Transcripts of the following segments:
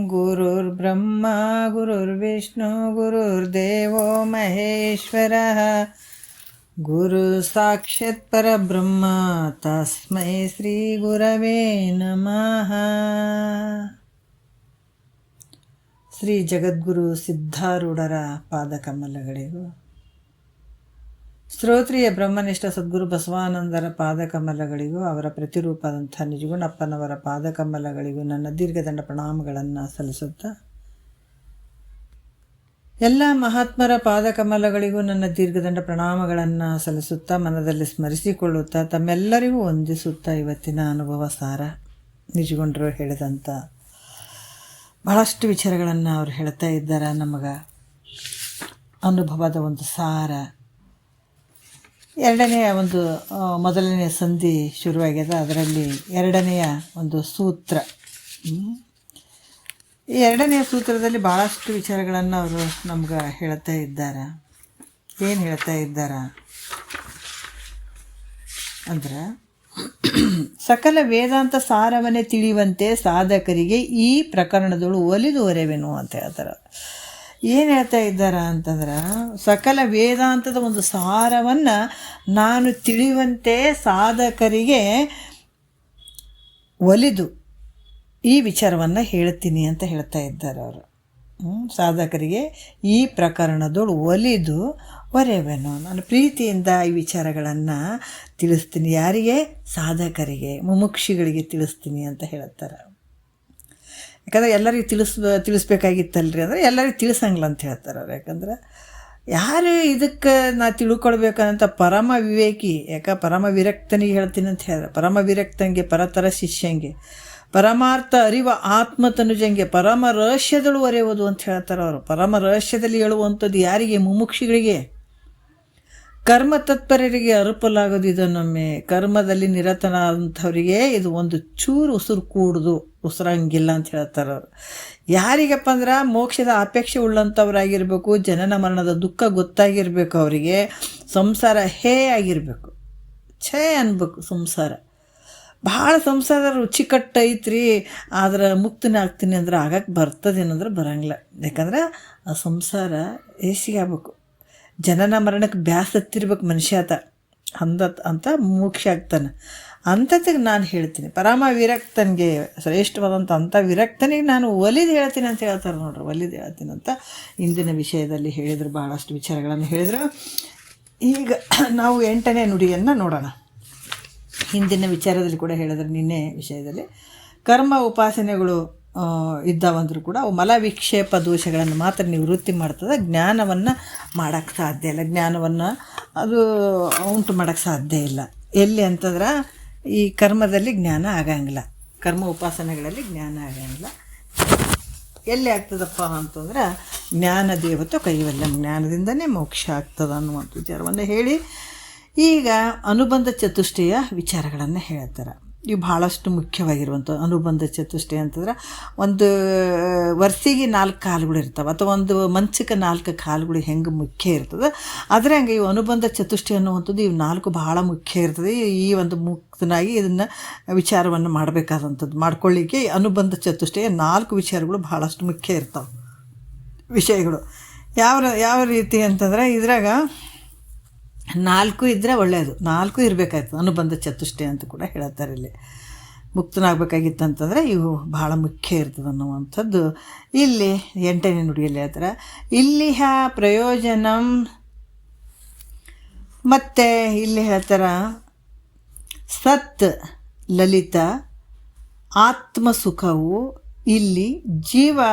गुरुर्ब्रह्मा गुरुर्विष्णु गुरुर्देवो महेश्वरः गुरु साक्षात् परब्रह्म तस्मै ಶ್ರೀ ಗುರವೇ ನಮಃ. ಶ್ರೀ ಜಗದ್ಗುರು ಸಿದ್ಧಾರೂಢರ ಪಾದಕಮಲಗಳಿಗೂ, ಶ್ರೋತ್ರಿಯ ಬ್ರಹ್ಮನಿಷ್ಠ ಸದ್ಗುರು ಬಸವಾನಂದರ ಪಾದಕಮಲಗಳಿಗೂ, ಅವರ ಪ್ರತಿರೂಪದಂಥ ನಿಜಗುಣಪ್ಪನವರ ಪಾದಕಮಲಗಳಿಗೂ ನನ್ನ ದೀರ್ಘದಂಡ ಪ್ರಣಾಮಗಳನ್ನು ಸಲ್ಲಿಸುತ್ತಾ, ಎಲ್ಲ ಮಹಾತ್ಮರ ಪಾದಕಮಲಗಳಿಗೂ ನನ್ನ ದೀರ್ಘದಂಡ ಪ್ರಣಾಮಗಳನ್ನು ಸಲ್ಲಿಸುತ್ತಾ, ಮನದಲ್ಲಿ ಸ್ಮರಿಸಿಕೊಳ್ಳುತ್ತಾ, ತಮ್ಮೆಲ್ಲರಿಗೂ ವಂದಿಸುತ್ತಾ, ಇವತ್ತಿನ ಅನುಭವ ಸಾರ ನಿಜಗೊಂಡರು ಹೇಳಿದಂಥ ಬಹಳಷ್ಟು ವಿಚಾರಗಳನ್ನು ಅವರು ಹೇಳ್ತಾ ಇದ್ದಾರೆ. ನಮಗೆ ಅನುಭವದ ಒಂದು ಸಾರ, ಎರಡನೆಯ ಒಂದು ಮೊದಲನೆಯ ಸಂಧಿ ಶುರುವಾಗ್ಯದ, ಅದರಲ್ಲಿ ಎರಡನೆಯ ಒಂದು ಸೂತ್ರ. ಈ ಎರಡನೆಯ ಸೂತ್ರದಲ್ಲಿ ಭಾಳಷ್ಟು ವಿಚಾರಗಳನ್ನು ಅವರು ನಮ್ಗೆ ಹೇಳ್ತಾ ಇದ್ದಾರೆ. ಏನು ಹೇಳ್ತಾ ಇದ್ದಾರೆ ಅಂದ್ರೆ, ಸಕಲ ವೇದಾಂತ ಸಾರವನ್ನೇ ತಿಳಿಯುವಂತೆ ಸಾಧಕರಿಗೆ ಈ ಪ್ರಕರಣದಳು ಒಲಿದು ಹೊರೆವೆನು ಅಂತ ಹೇಳ್ತಾರೆ. ಏನು ಹೇಳ್ತಾ ಇದ್ದಾರೆ ಅಂತಂದ್ರೆ, ಸಕಲ ವೇದಾಂತದ ಒಂದು ಸಾರವನ್ನು ನಾನು ತಿಳಿಯುವಂತೆ ಸಾಧಕರಿಗೆ ಒಲಿದು ಈ ವಿಚಾರವನ್ನು ಹೇಳ್ತೀನಿ ಅಂತ ಹೇಳ್ತಾ ಇದ್ದಾರೆ ಅವರು. ಸಾಧಕರಿಗೆ ಈ ಪ್ರಕರಣದಳು ಒಲಿದು ಹೊರೆವೆನು, ನಾನು ಪ್ರೀತಿಯಿಂದ ಈ ವಿಚಾರಗಳನ್ನು ತಿಳಿಸ್ತೀನಿ. ಯಾರಿಗೆ? ಸಾಧಕರಿಗೆ, ಮುಮುಕ್ಷಿಗಳಿಗೆ ತಿಳಿಸ್ತೀನಿ ಅಂತ ಹೇಳ್ತಾರೆ. ಯಾಕಂದರೆ ಎಲ್ಲರಿಗೂ ತಿಳಿಸ್ಬೇಕಾಗಿತ್ತಲ್ರಿ ಅಂದರೆ ಎಲ್ಲರಿಗೂ ತಿಳಿಸಂಗಿಲ್ಲ ಅಂತ ಹೇಳ್ತಾರೆ ಅವ್ರು. ಯಾಕಂದ್ರೆ ಯಾರು ಇದಕ್ಕೆ ನಾ ತಿಳ್ಕೊಳ್ಬೇಕಂತ ಪರಮ ವಿವೇಕಿ, ಪರಮ ವಿರಕ್ತನಿಗೆ ಹೇಳ್ತೀನಿ ಅಂತ ಹೇಳಿದ್ರೆ, ಪರಮ ವಿರಕ್ತಂಗೆ ಪರತರ ಶಿಷ್ಯಂಗೆ ಪರಮಾರ್ಥ ಅರಿವ ಆತ್ಮತನುಜಂಗೆ ಪರಮ ರಹಸ್ಯದಳು ಒರೆಯುವುದು ಅಂತ ಹೇಳ್ತಾರೆ ಅವರು. ಪರಮ ರಹಸ್ಯದಲ್ಲಿ ಹೇಳುವಂಥದ್ದು ಯಾರಿಗೆ? ಮುಮುಕ್ಷಿಗಳಿಗೆ, ಕರ್ಮ ತತ್ಪರರಿಗೆ ಅರುಪಲಾಗೋದು. ಇದನ್ನೊಮ್ಮೆ ಕರ್ಮದಲ್ಲಿ ನಿರತನಾದಂಥವರಿಗೆ ಇದು ಒಂದು ಚೂರು ಉಸಿರು ಕೂಡುದು, ಉಸಿರಂಗಿಲ್ಲ ಅಂತ ಹೇಳ್ತಾರೆ ಅವರು. ಯಾರಿಗಪ್ಪ ಅಂದ್ರೆ ಮೋಕ್ಷದ ಅಪೇಕ್ಷೆ ಉಳ್ಳಂಥವ್ರಾಗಿರ್ಬೇಕು, ಜನನ ಮರಣದ ದುಃಖ ಗೊತ್ತಾಗಿರ್ಬೇಕು, ಅವರಿಗೆ ಸಂಸಾರ ಹೇ ಆಗಿರಬೇಕು, ಛೇ ಅನ್ಬೇಕು. ಸಂಸಾರ ಭಾಳ ಸಂಸಾರ ರುಚಿಕಟ್ಟೈತ್ರಿ, ಆದ್ರೆ ಮುಕ್ತನೇ ಆಗ್ತೀನಿ ಅಂದ್ರೆ ಆಗಕ್ಕೆ ಬರ್ತದೇನಂದ್ರೆ ಬರೋಂಗಿಲ್ಲ. ಯಾಕಂದ್ರೆ ಆ ಸಂಸಾರ ಏಸಿಗೆ ಆಗ್ಬೇಕು, ಜನನ ಮರಣಕ್ಕೆ ಬ್ಯಾಸತ್ತಿರ್ಬೇಕು ಮನುಷ್ಯ ಅಂತ ಮೋಕ್ಷ ಆಗ್ತಾನೆ. ಅಂಥದ್ದಕ್ಕೆ ನಾನು ಹೇಳ್ತೀನಿ, ಪರಮ ವಿರಕ್ತನಿಗೆ ಶ್ರೇಷ್ಠವಾದಂಥ ಅಂಥ ವಿರಕ್ತನಿಗೆ ನಾನು ಒಲಿದು ಹೇಳ್ತೀನಿ ಅಂತ ಹೇಳ್ತಾರೆ ನೋಡ್ರಿ. ಒಲಿದು ಹೇಳ್ತೀನಿ ಅಂತ ಇಂದಿನ ವಿಷಯದಲ್ಲಿ ಹೇಳಿದರು, ಭಾಳಷ್ಟು ವಿಚಾರಗಳನ್ನು ಹೇಳಿದರು. ಈಗ ನಾವು 8ನೇ ನುಡಿಯನ್ನು ನೋಡೋಣ. ಹಿಂದಿನ ವಿಚಾರದಲ್ಲಿ ಕೂಡ ಹೇಳಿದ್ರೆ, ನಿನ್ನೆ ವಿಷಯದಲ್ಲಿ ಕರ್ಮ ಉಪಾಸನೆಗಳು ಇದ್ದಾವಂದರೂ ಕೂಡ ಅವು ಮಲ ವಿಕ್ಷೇಪ ದೋಷಗಳನ್ನು ಮಾತ್ರ ನಿವೃತ್ತಿ ಮಾಡ್ತದೆ, ಜ್ಞಾನವನ್ನು ಮಾಡೋಕ್ಕೆ ಸಾಧ್ಯ ಇಲ್ಲ. ಜ್ಞಾನವನ್ನು ಅದು ಉಂಟು ಮಾಡೋಕ್ಕೆ ಸಾಧ್ಯ ಇಲ್ಲ. ಎಲ್ಲಿ ಅಂತಂದ್ರೆ ಈ ಕರ್ಮದಲ್ಲಿ ಜ್ಞಾನ ಆಗಂಗಿಲ್ಲ, ಕರ್ಮ ಉಪಾಸನೆಗಳಲ್ಲಿ ಜ್ಞಾನ ಆಗಂಗಿಲ್ಲ. ಎಲ್ಲಿ ಆಗ್ತದಪ್ಪ ಅಂತಂದ್ರೆ ಜ್ಞಾನ ದೇವತೆ ಕೈವಲ್ಯಂ, ಜ್ಞಾನದಿಂದನೇ ಮೋಕ್ಷ ಆಗ್ತದೆ ಅನ್ನುವಂಥ ವಿಚಾರವನ್ನು ಹೇಳಿ, ಈಗ ಅನುಬಂಧ ಚತುಷ್ಟಯ ವಿಚಾರಗಳನ್ನು ಹೇಳ್ತಾರೆ. ಇವು ಭಾಳಷ್ಟು ಮುಖ್ಯವಾಗಿರುವಂಥ ಅನುಬಂಧ ಚತುಷ್ಟಯ ಅಂತಂದ್ರೆ, ಒಂದು ವರ್ಷಿಗೆ 4 ಕಾಲುಗಳು ಇರ್ತವೆ, ಅಥವಾ ಒಂದು ಮಂಚಕ್ಕೆ 4 ಕಾಲುಗಳು ಹೆಂಗೆ ಮುಖ್ಯ ಇರ್ತದೆ, ಆದರೆ ಹಂಗೆ ಇವು ಅನುಬಂಧ ಚತುಷ್ಟಯ ಅನ್ನುವಂಥದ್ದು ಇವು 4 ಭಾಳ ಮುಖ್ಯ ಇರ್ತದೆ. ಈ ಒಂದು ಮುಕ್ತನಾಗಿ ಇದನ್ನು ವಿಚಾರವನ್ನು ಮಾಡಬೇಕಾದಂಥದ್ದು, ಮಾಡ್ಕೊಳ್ಳಿಕ್ಕೆ ಅನುಬಂಧ ಚತುಷ್ಟಯ 4 ವಿಚಾರಗಳು ಭಾಳಷ್ಟು ಮುಖ್ಯ ಇರ್ತವೆ. ವಿಷಯಗಳು ಯಾವ ರೀತಿ ಅಂತಂದ್ರೆ, ಇದ್ರಾಗ 4 ಇದ್ದರೆ ಒಳ್ಳೆಯದು, 4 ಇರಬೇಕಾಯ್ತು. ಅನುಬಂಧ ಚತುಷ್ಟಯ ಅಂತ ಕೂಡ ಹೇಳ್ತಾರೆ. ಇಲ್ಲಿ ಮುಕ್ತನಾಗಬೇಕಾಗಿತ್ತಂತಂದರೆ ಇವು ಭಾಳ ಮುಖ್ಯ ಇರ್ತದೆ ಅನ್ನುವಂಥದ್ದು ಇಲ್ಲಿ 8ನೇ ನುಡಿಯಲ್ಲಿ ಹೇಳ್ತಾರೆ. ಇಲ್ಲಿಹ ಪ್ರಯೋಜನಂ, ಮತ್ತು ಇಲ್ಲಿ ಹೇಳ್ತಾರೆ ಸತ್ ಲಲಿತ ಆತ್ಮಸುಖವು ಇಲ್ಲಿ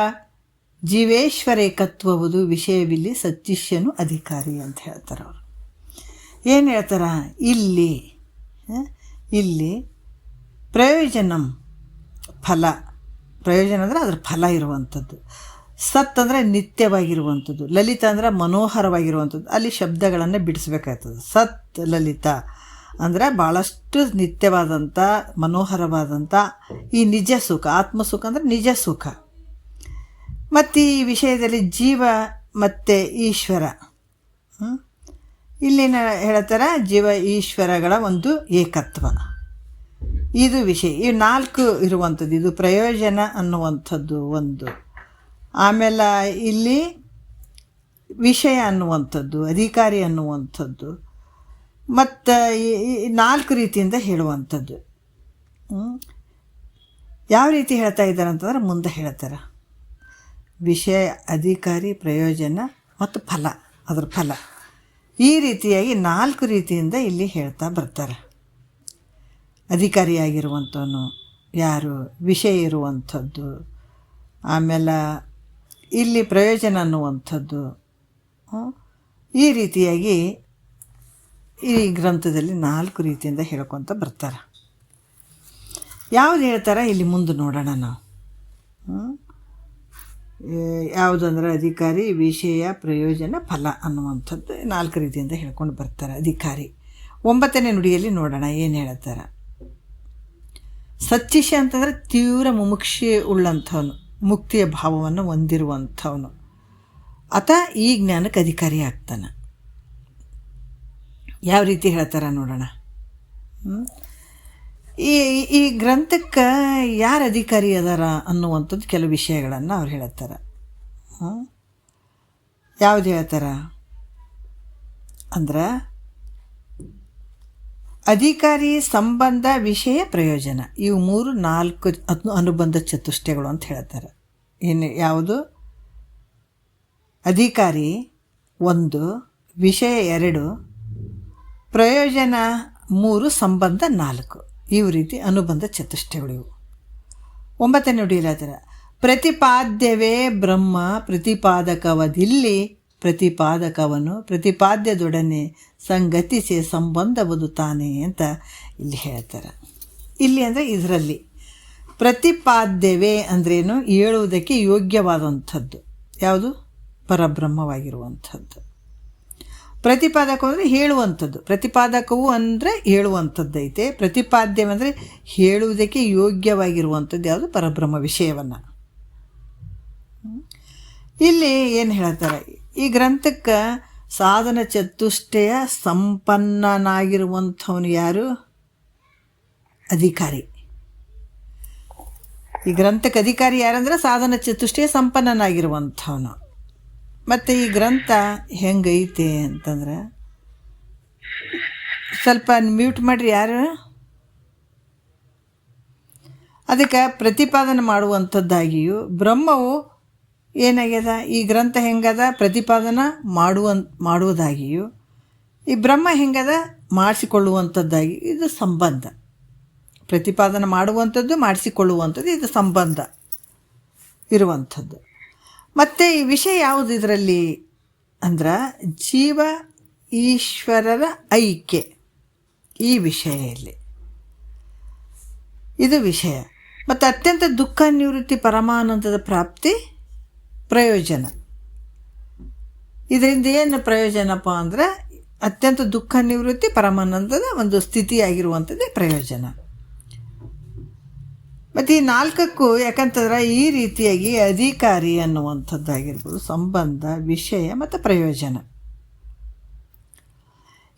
ಜೀವೇಶ್ವರೇಕತ್ವವುದು ವಿಷಯವಿಲ್ಲಿ ಸತ್ಯಿಷ್ಯನು ಅಧಿಕಾರಿ ಅಂತ ಹೇಳ್ತಾರೆ ಅವರು. ಏನು ಹೇಳ್ತಾರ ಇಲ್ಲಿ ಪ್ರಯೋಜನಂ ಫಲ, ಪ್ರಯೋಜನ ಅಂದರೆ ಅದ್ರ ಫಲ ಇರುವಂಥದ್ದು. ಸತ್ ಅಂದರೆ ನಿತ್ಯವಾಗಿರುವಂಥದ್ದು, ಲಲಿತ ಅಂದರೆ ಮನೋಹರವಾಗಿರುವಂಥದ್ದು. ಅಲ್ಲಿ ಶಬ್ದಗಳನ್ನು ಬಿಡಿಸ್ಬೇಕಾಗ್ತದೆ. ಸತ್ ಲಲಿತ ಅಂದರೆ ಭಾಳಷ್ಟು ನಿತ್ಯವಾದಂಥ ಮನೋಹರವಾದಂಥ ಈ ನಿಜ ಸುಖ. ಆತ್ಮಸುಖ ಅಂದರೆ ನಿಜ ಸುಖ. ಮತ್ತು ಈ ವಿಷಯದಲ್ಲಿ ಜೀವ ಮತ್ತು ಈಶ್ವರ, ಇಲ್ಲಿನ ಹೇಳ್ತಾರೆ ಜೀವ ಈಶ್ವರಗಳ ಒಂದು ಏಕತ್ವ, ಇದು ವಿಷಯ. ಈ 4 ಇರುವಂಥದ್ದು. ಇದು ಪ್ರಯೋಜನ ಅನ್ನುವಂಥದ್ದು ಒಂದು. ಆಮೇಲೆ ಇಲ್ಲಿ ವಿಷಯ ಅನ್ನುವಂಥದ್ದು, ಅಧಿಕಾರಿ ಅನ್ನುವಂಥದ್ದು, ಮತ್ತು ಈ 4 ರೀತಿಯಿಂದ ಹೇಳುವಂಥದ್ದು. ಯಾವ ರೀತಿ ಹೇಳ್ತಾ ಇದ್ದಾರೆ ಅಂತಂದ್ರೆ ಮುಂದೆ ಹೇಳ್ತಾರೆ. ವಿಷಯ, ಅಧಿಕಾರಿ, ಪ್ರಯೋಜನ ಮತ್ತು ಫಲ, ಅದರ ಫಲ. ಈ ರೀತಿಯಾಗಿ 4 ರೀತಿಯಿಂದ ಇಲ್ಲಿ ಹೇಳ್ತಾ ಬರ್ತಾರೆ. ಅಧಿಕಾರಿಯಾಗಿರುವಂಥವನು ಯಾರು, ವಿಷಯ ಇರುವಂಥದ್ದು, ಆಮೇಲೆ ಇಲ್ಲಿ ಪ್ರಯೋಜನ ಅನ್ನುವಂಥದ್ದು. ಈ ರೀತಿಯಾಗಿ ಈ ಗ್ರಂಥದಲ್ಲಿ 4 ರೀತಿಯಿಂದ ಹೇಳ್ಕೊತ ಬರ್ತಾರೆ. ಯಾವುದು ಹೇಳ್ತಾರೆ ಇಲ್ಲಿ ಮುಂದೆ ನೋಡೋಣ ನಾವು. ಯಾವುದಂದ್ರೆ ಅಧಿಕಾರಿ, ವಿಷಯ, ಪ್ರಯೋಜನ, ಫಲ ಅನ್ನುವಂಥದ್ದು 4 ರೀತಿಯಿಂದ ಹೇಳ್ಕೊಂಡು ಬರ್ತಾರೆ. ಅಧಿಕಾರಿ 9ನೇ ನುಡಿಯಲ್ಲಿ ನೋಡೋಣ ಏನು ಹೇಳ್ತಾರೆ. ಸಚ್ಚಿಷ ಅಂತಂದರೆ ತೀವ್ರ ಮುಮುಕ್ಷೆ ಉಳ್ಳಂಥವನು, ಮುಕ್ತಿಯ ಭಾವವನ್ನು ಹೊಂದಿರುವಂಥವನು ಆತ ಈ ಜ್ಞಾನಕ್ಕೆ ಅಧಿಕಾರಿ ಆಗ್ತಾನೆ. ಯಾವ ರೀತಿ ಹೇಳ್ತಾರೆ ನೋಡೋಣ. ಈ ಗ್ರಂಥಕ್ಕೆ ಯಾರು ಅಧಿಕಾರಿ ಅದಾರ ಅನ್ನುವಂಥದ್ದು ಕೆಲವು ವಿಷಯಗಳನ್ನು ಅವ್ರು ಹೇಳ್ತಾರೆ. ಯಾವುದು ಹೇಳ್ತಾರೆ ಅಂದ್ರೆ ಅಧಿಕಾರಿ, ಸಂಬಂಧ, ವಿಷಯ, ಪ್ರಯೋಜನ, ಇವು 4 ಅನುಬಂಧ ಚತುಷ್ಟಯಗಳು ಅಂತ ಹೇಳ್ತಾರೆ. ಏನು ಯಾವುದು? ಅಧಿಕಾರಿ 1, ವಿಷಯ 2, ಪ್ರಯೋಜನ 3, ಸಂಬಂಧ 4. ಇವು ರೀತಿ ಅನುಬಂಧ ಚತುಷ್ಟಯಗಳು ಇವು. 9ನೇ ನುಡಿಯಲ್ಲಿ ಹೇಳ್ತಾರೆ ಪ್ರತಿಪಾದ್ಯವೇ ಬ್ರಹ್ಮ ಪ್ರತಿಪಾದಕವದಿಲ್ಲಿ ಪ್ರತಿಪಾದಕವನು ಪ್ರತಿಪಾದ್ಯದೊಡನೆ ಸಂಗತಿಸಿ ಸಂಬಂಧವುದು ತಾನೇ ಅಂತ ಇಲ್ಲಿ ಹೇಳ್ತಾರೆ. ಇಲ್ಲಿ ಅಂದರೆ ಇದರಲ್ಲಿ ಪ್ರತಿಪಾದ್ಯವೇ ಅಂದ್ರೇನು? ಹೇಳುವುದಕ್ಕೆ ಯೋಗ್ಯವಾದಂಥದ್ದು ಯಾವುದು? ಪರಬ್ರಹ್ಮವಾಗಿರುವಂಥದ್ದು. ಪ್ರತಿಪಾದಕ ಅಂದರೆ ಹೇಳುವಂಥದ್ದು. ಪ್ರತಿಪಾದಕವು ಅಂದರೆ ಹೇಳುವಂಥದ್ದೈತೆ. ಪ್ರತಿಪಾದ್ಯವಂದರೆ ಹೇಳುವುದಕ್ಕೆ ಯೋಗ್ಯವಾಗಿರುವಂಥದ್ದು ಯಾವುದು? ಪರಬ್ರಹ್ಮ ವಿಷಯವನ್ನು. ಇಲ್ಲಿ ಏನು ಹೇಳ್ತಾರೆ, ಈ ಗ್ರಂಥಕ್ಕೆ ಸಾಧನ ಚತುಷ್ಟಯ ಸಂಪನ್ನನಾಗಿರುವಂಥವನು ಯಾರು? ಅಧಿಕಾರಿ. ಈ ಗ್ರಂಥಕ್ಕೆ ಅಧಿಕಾರಿ ಯಾರಂದ್ರೆ ಸಾಧನ ಚತುಷ್ಟಯ ಸಂಪನ್ನನಾಗಿರುವಂಥವನು. ಮತ್ತು ಈ ಗ್ರಂಥ ಹೆಂಗೈತೆ ಅಂತಂದ್ರೆ, ಸ್ವಲ್ಪ ಮ್ಯೂಟ್ ಮಾಡಿರಿ ಯಾರು. ಅದಕ್ಕೆ ಪ್ರತಿಪಾದನೆ ಮಾಡುವಂಥದ್ದಾಗಿಯೂ ಬ್ರಹ್ಮವು ಏನಾಗ್ಯದ, ಈ ಗ್ರಂಥ ಹೆಂಗದ ಪ್ರತಿಪಾದನೆ ಮಾಡುವುದಾಗಿಯೂ ಈ ಬ್ರಹ್ಮ ಹೆಂಗದ ಮಾಡಿಸಿಕೊಳ್ಳುವಂಥದ್ದಾಗಿ ಇದು ಸಂಬಂಧ. ಪ್ರತಿಪಾದನೆ ಮಾಡುವಂಥದ್ದು, ಮಾಡಿಸಿಕೊಳ್ಳುವಂಥದ್ದು, ಇದು ಸಂಬಂಧ ಇರುವಂಥದ್ದು. ಮತ್ತು ಈ ವಿಷಯ ಯಾವುದು ಇದರಲ್ಲಿ ಅಂದ್ರೆ ಜೀವ ಈಶ್ವರರ ಐಕ್ಯ. ಈ ವಿಷಯ ಇಲ್ಲಿ ಇದು ವಿಷಯ. ಮತ್ತು ಅತ್ಯಂತ ದುಃಖ ನಿವೃತ್ತಿ ಪರಮಾನಂದದ ಪ್ರಾಪ್ತಿ ಪ್ರಯೋಜನ. ಇದರಿಂದ ಏನು ಪ್ರಯೋಜನಪ್ಪ ಅಂದರೆ ಅತ್ಯಂತ ದುಃಖ ನಿವೃತ್ತಿ ಪರಮಾನಂದದ ಒಂದು ಸ್ಥಿತಿಯಾಗಿರುವಂಥದ್ದೇ ಪ್ರಯೋಜನ. ಮತ್ತು ಈ 4ಕ್ಕೂ ಯಾಕಂತಂದ್ರೆ ಈ ರೀತಿಯಾಗಿ ಅಧಿಕಾರಿ ಅನ್ನುವಂಥದ್ದಾಗಿರ್ಬೋದು, ಸಂಬಂಧ, ವಿಷಯ ಮತ್ತು ಪ್ರಯೋಜನ,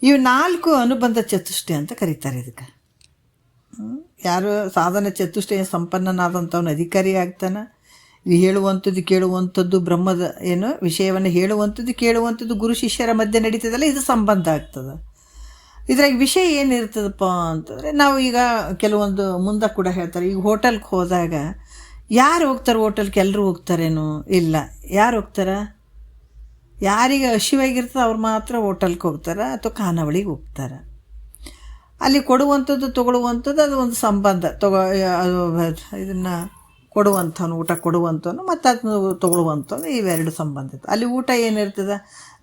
ಇವು 4 ಅನುಬಂಧ ಚತುಷ್ಟಯ ಅಂತ ಕರೀತಾರೆ. ಇದಕ್ಕೆ ಯಾರು ಸಾಧನ ಚತುಷ್ಟಯ ಸಂಪನ್ನನಾದಂಥವನು ಅಧಿಕಾರಿ ಆಗ್ತಾನೆ. ಇದು ಹೇಳುವಂಥದ್ದು ಕೇಳುವಂಥದ್ದು ಬ್ರಹ್ಮದ ಏನು ವಿಷಯವನ್ನು ಹೇಳುವಂಥದ್ದು ಕೇಳುವಂಥದ್ದು ಗುರು ಶಿಷ್ಯರ ಮಧ್ಯೆ ನಡೀತದಲ್ಲ, ಇದು ಸಂಬಂಧ ಆಗ್ತದೆ. ಇದ್ರಾಗ ವಿಷಯ ಏನಿರ್ತದಪ್ಪ ಅಂತಂದರೆ, ನಾವು ಈಗ ಕೆಲವೊಂದು ಮುಂದೆ ಕೂಡ ಹೇಳ್ತಾರೆ, ಈಗ ಹೋಟೆಲ್ಗೆ ಹೋದಾಗ ಯಾರು ಹೋಗ್ತಾರೆ ಹೋಟೆಲ್ಗೆ? ಎಲ್ಲರೂ ಹೋಗ್ತಾರೇನು? ಇಲ್ಲ. ಯಾರು ಹೋಗ್ತಾರೆ? ಯಾರಿಗೆ ಹಸಿವಾಗಿರ್ತದೆ ಅವ್ರು ಮಾತ್ರ ಹೋಟೆಲ್ಗೆ ಹೋಗ್ತಾರೆ ಅಥವಾ ಖಾನಾವಳಿಗೆ ಹೋಗ್ತಾರೆ. ಅಲ್ಲಿ ಕೊಡುವಂಥದ್ದು ತೊಗೊಳ್ಳುವಂಥದ್ದು ಅದು ಒಂದು ಸಂಬಂಧ. ಇದನ್ನು ಕೊಡುವಂಥವನು, ಊಟ ಕೊಡುವಂಥವನು ಮತ್ತು ಅದನ್ನು ತೊಗೊಳ್ಳುವಂಥವನು, ಇವೆರಡು ಸಂಬಂಧ ಇರ್ತದೆ. ಅಲ್ಲಿ ಊಟ ಏನಿರ್ತದೆ?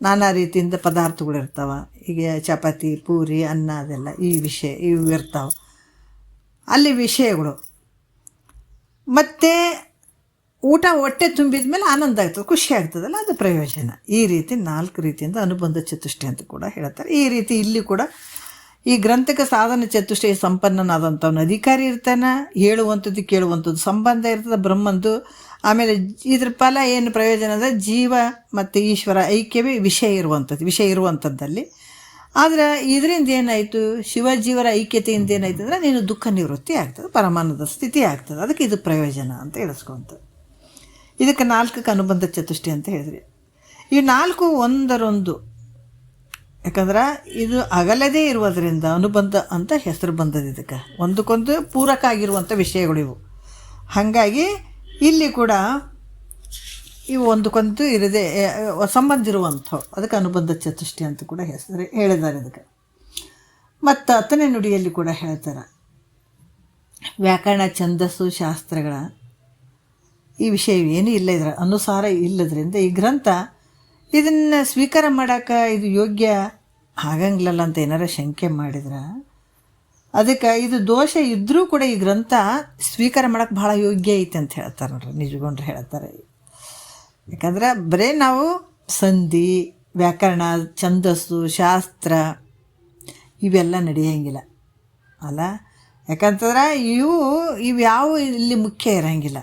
ನಾನಾ ರೀತಿಯಿಂದ ಪದಾರ್ಥಗಳಿರ್ತಾವೆ. ಈಗ ಚಪಾತಿ, ಪೂರಿ, ಅನ್ನ, ಅದೆಲ್ಲ ಈ ವಿಷಯ ಇವು ಇರ್ತಾವೆ ಅಲ್ಲಿ ವಿಷಯಗಳು. ಮತ್ತು ಊಟ ಹೊಟ್ಟೆ ತುಂಬಿದ ಮೇಲೆ ಆನಂದ ಆಗ್ತದೆ, ಖುಷಿ ಆಗ್ತದಲ್ಲ, ಅದು ಪ್ರಯೋಜನ. ಈ ರೀತಿ 4 ರೀತಿಯಿಂದ ಅನುಬಂಧ ಚತುಷ್ಟಯ ಅಂತ ಕೂಡ ಹೇಳ್ತಾರೆ. ಈ ರೀತಿ ಇಲ್ಲಿ ಕೂಡ ಈ ಗ್ರಂಥಕ್ಕೆ ಸಾಧನ ಚತುಷ್ಟಯ ಸಂಪನ್ನನಾದಂಥವ್ನು ಅಧಿಕಾರಿ ಇರ್ತಾನೆ, ಹೇಳುವಂಥದ್ದು ಕೇಳುವಂಥದ್ದು ಸಂಬಂಧ ಇರ್ತದೆ ಬ್ರಹ್ಮಂದು. ಆಮೇಲೆ ಇದ್ರ ಫಲ ಏನು ಪ್ರಯೋಜನ ಅಂದರೆ ಜೀವ ಮತ್ತು ಈಶ್ವರ ಐಕ್ಯವೇ ವಿಷಯ ಇರುವಂಥದ್ದಲ್ಲಿ. ಆದರೆ ಇದರಿಂದ ಏನಾಯಿತು, ಶಿವಜೀವರ ಐಕ್ಯತೆಯಿಂದ ಏನಾಯ್ತು ಅಂದರೆ ನೀನು ದುಃಖ ನಿವೃತ್ತಿ ಆಗ್ತದೆ, ಪರಮಾನಂದ ಸ್ಥಿತಿ ಆಗ್ತದೆ. ಅದಕ್ಕೆ ಇದು ಪ್ರಯೋಜನ ಅಂತ ಹೇಳಿಸ್ಕೊಂತ ಇದಕ್ಕೆ 4ಕ್ಕೆ ಅನುಬಂಧ ಚತುಷ್ಟಯ ಅಂತ ಹೇಳಿದ್ರಿ. ಈ 4 ಒಂದರೊಂದು, ಯಾಕಂದ್ರೆ ಇದು ಅಗಲದೇ ಇರುವುದರಿಂದ ಅನುಬಂಧ ಅಂತ ಹೆಸರು ಬಂದದ್ದು. ಇದಕ್ಕೆ ಒಂದಕ್ಕೊಂದು ಪೂರಕ ಆಗಿರುವಂಥ ವಿಷಯಗಳು ಇವು. ಹಾಗಾಗಿ ಇಲ್ಲಿ ಕೂಡ ಇವು ಒಂದಕ್ಕೊಂದು ಇರದೆ ಸಂಬಂಧ ಇರುವಂಥವು, ಅದಕ್ಕೆ ಅನುಬಂಧ ಚತುಷ್ಟಯ ಅಂತ ಕೂಡ ಹೆಸರು ಹೇಳಿದ್ದಾರೆ ಇದಕ್ಕೆ. ಮತ್ತು 10ನೇ ನುಡಿಯಲ್ಲಿ ಕೂಡ ಹೇಳ್ತಾರೆ, ವ್ಯಾಕರಣ ಛಂದಸ್ಸು ಶಾಸ್ತ್ರಗಳ ಈ ವಿಷಯ ಏನೂ ಇಲ್ಲ, ಇದರ ಅನುಸಾರ ಇಲ್ಲದ್ರಿಂದ ಈ ಗ್ರಂಥ ಇದನ್ನು ಸ್ವೀಕಾರ ಮಾಡೋಕೆ ಇದು ಯೋಗ್ಯ ಆಗಂಗಿಲ್ಲಲ್ಲ ಅಂತ ಏನಾರ ಶಂಕೆ ಮಾಡಿದ್ರೆ, ಅದಕ್ಕೆ ಇದು ದೋಷ ಇದ್ದರೂ ಕೂಡ ಈ ಗ್ರಂಥ ಸ್ವೀಕಾರ ಮಾಡೋಕ್ಕೆ ಭಾಳ ಯೋಗ್ಯ ಐತೆ ಅಂತ ಹೇಳ್ತಾರೆ ನೋಡ್ರಿ, ನಿಜಗೊಂಡ್ರೆ ಹೇಳ್ತಾರೆ. ಯಾಕಂದ್ರೆ ಬರೀ ನಾವು ಸಂಧಿ, ವ್ಯಾಕರಣ, ಛಂದಸ್ಸು, ಶಾಸ್ತ್ರ ಇವೆಲ್ಲ ನಡೆಯೋಂಗಿಲ್ಲ ಅಲ್ಲ. ಯಾಕಂತಂದ್ರೆ ಇವು ಯಾವ ಇಲ್ಲಿ ಮುಖ್ಯ ಇರೋಂಗಿಲ್ಲ.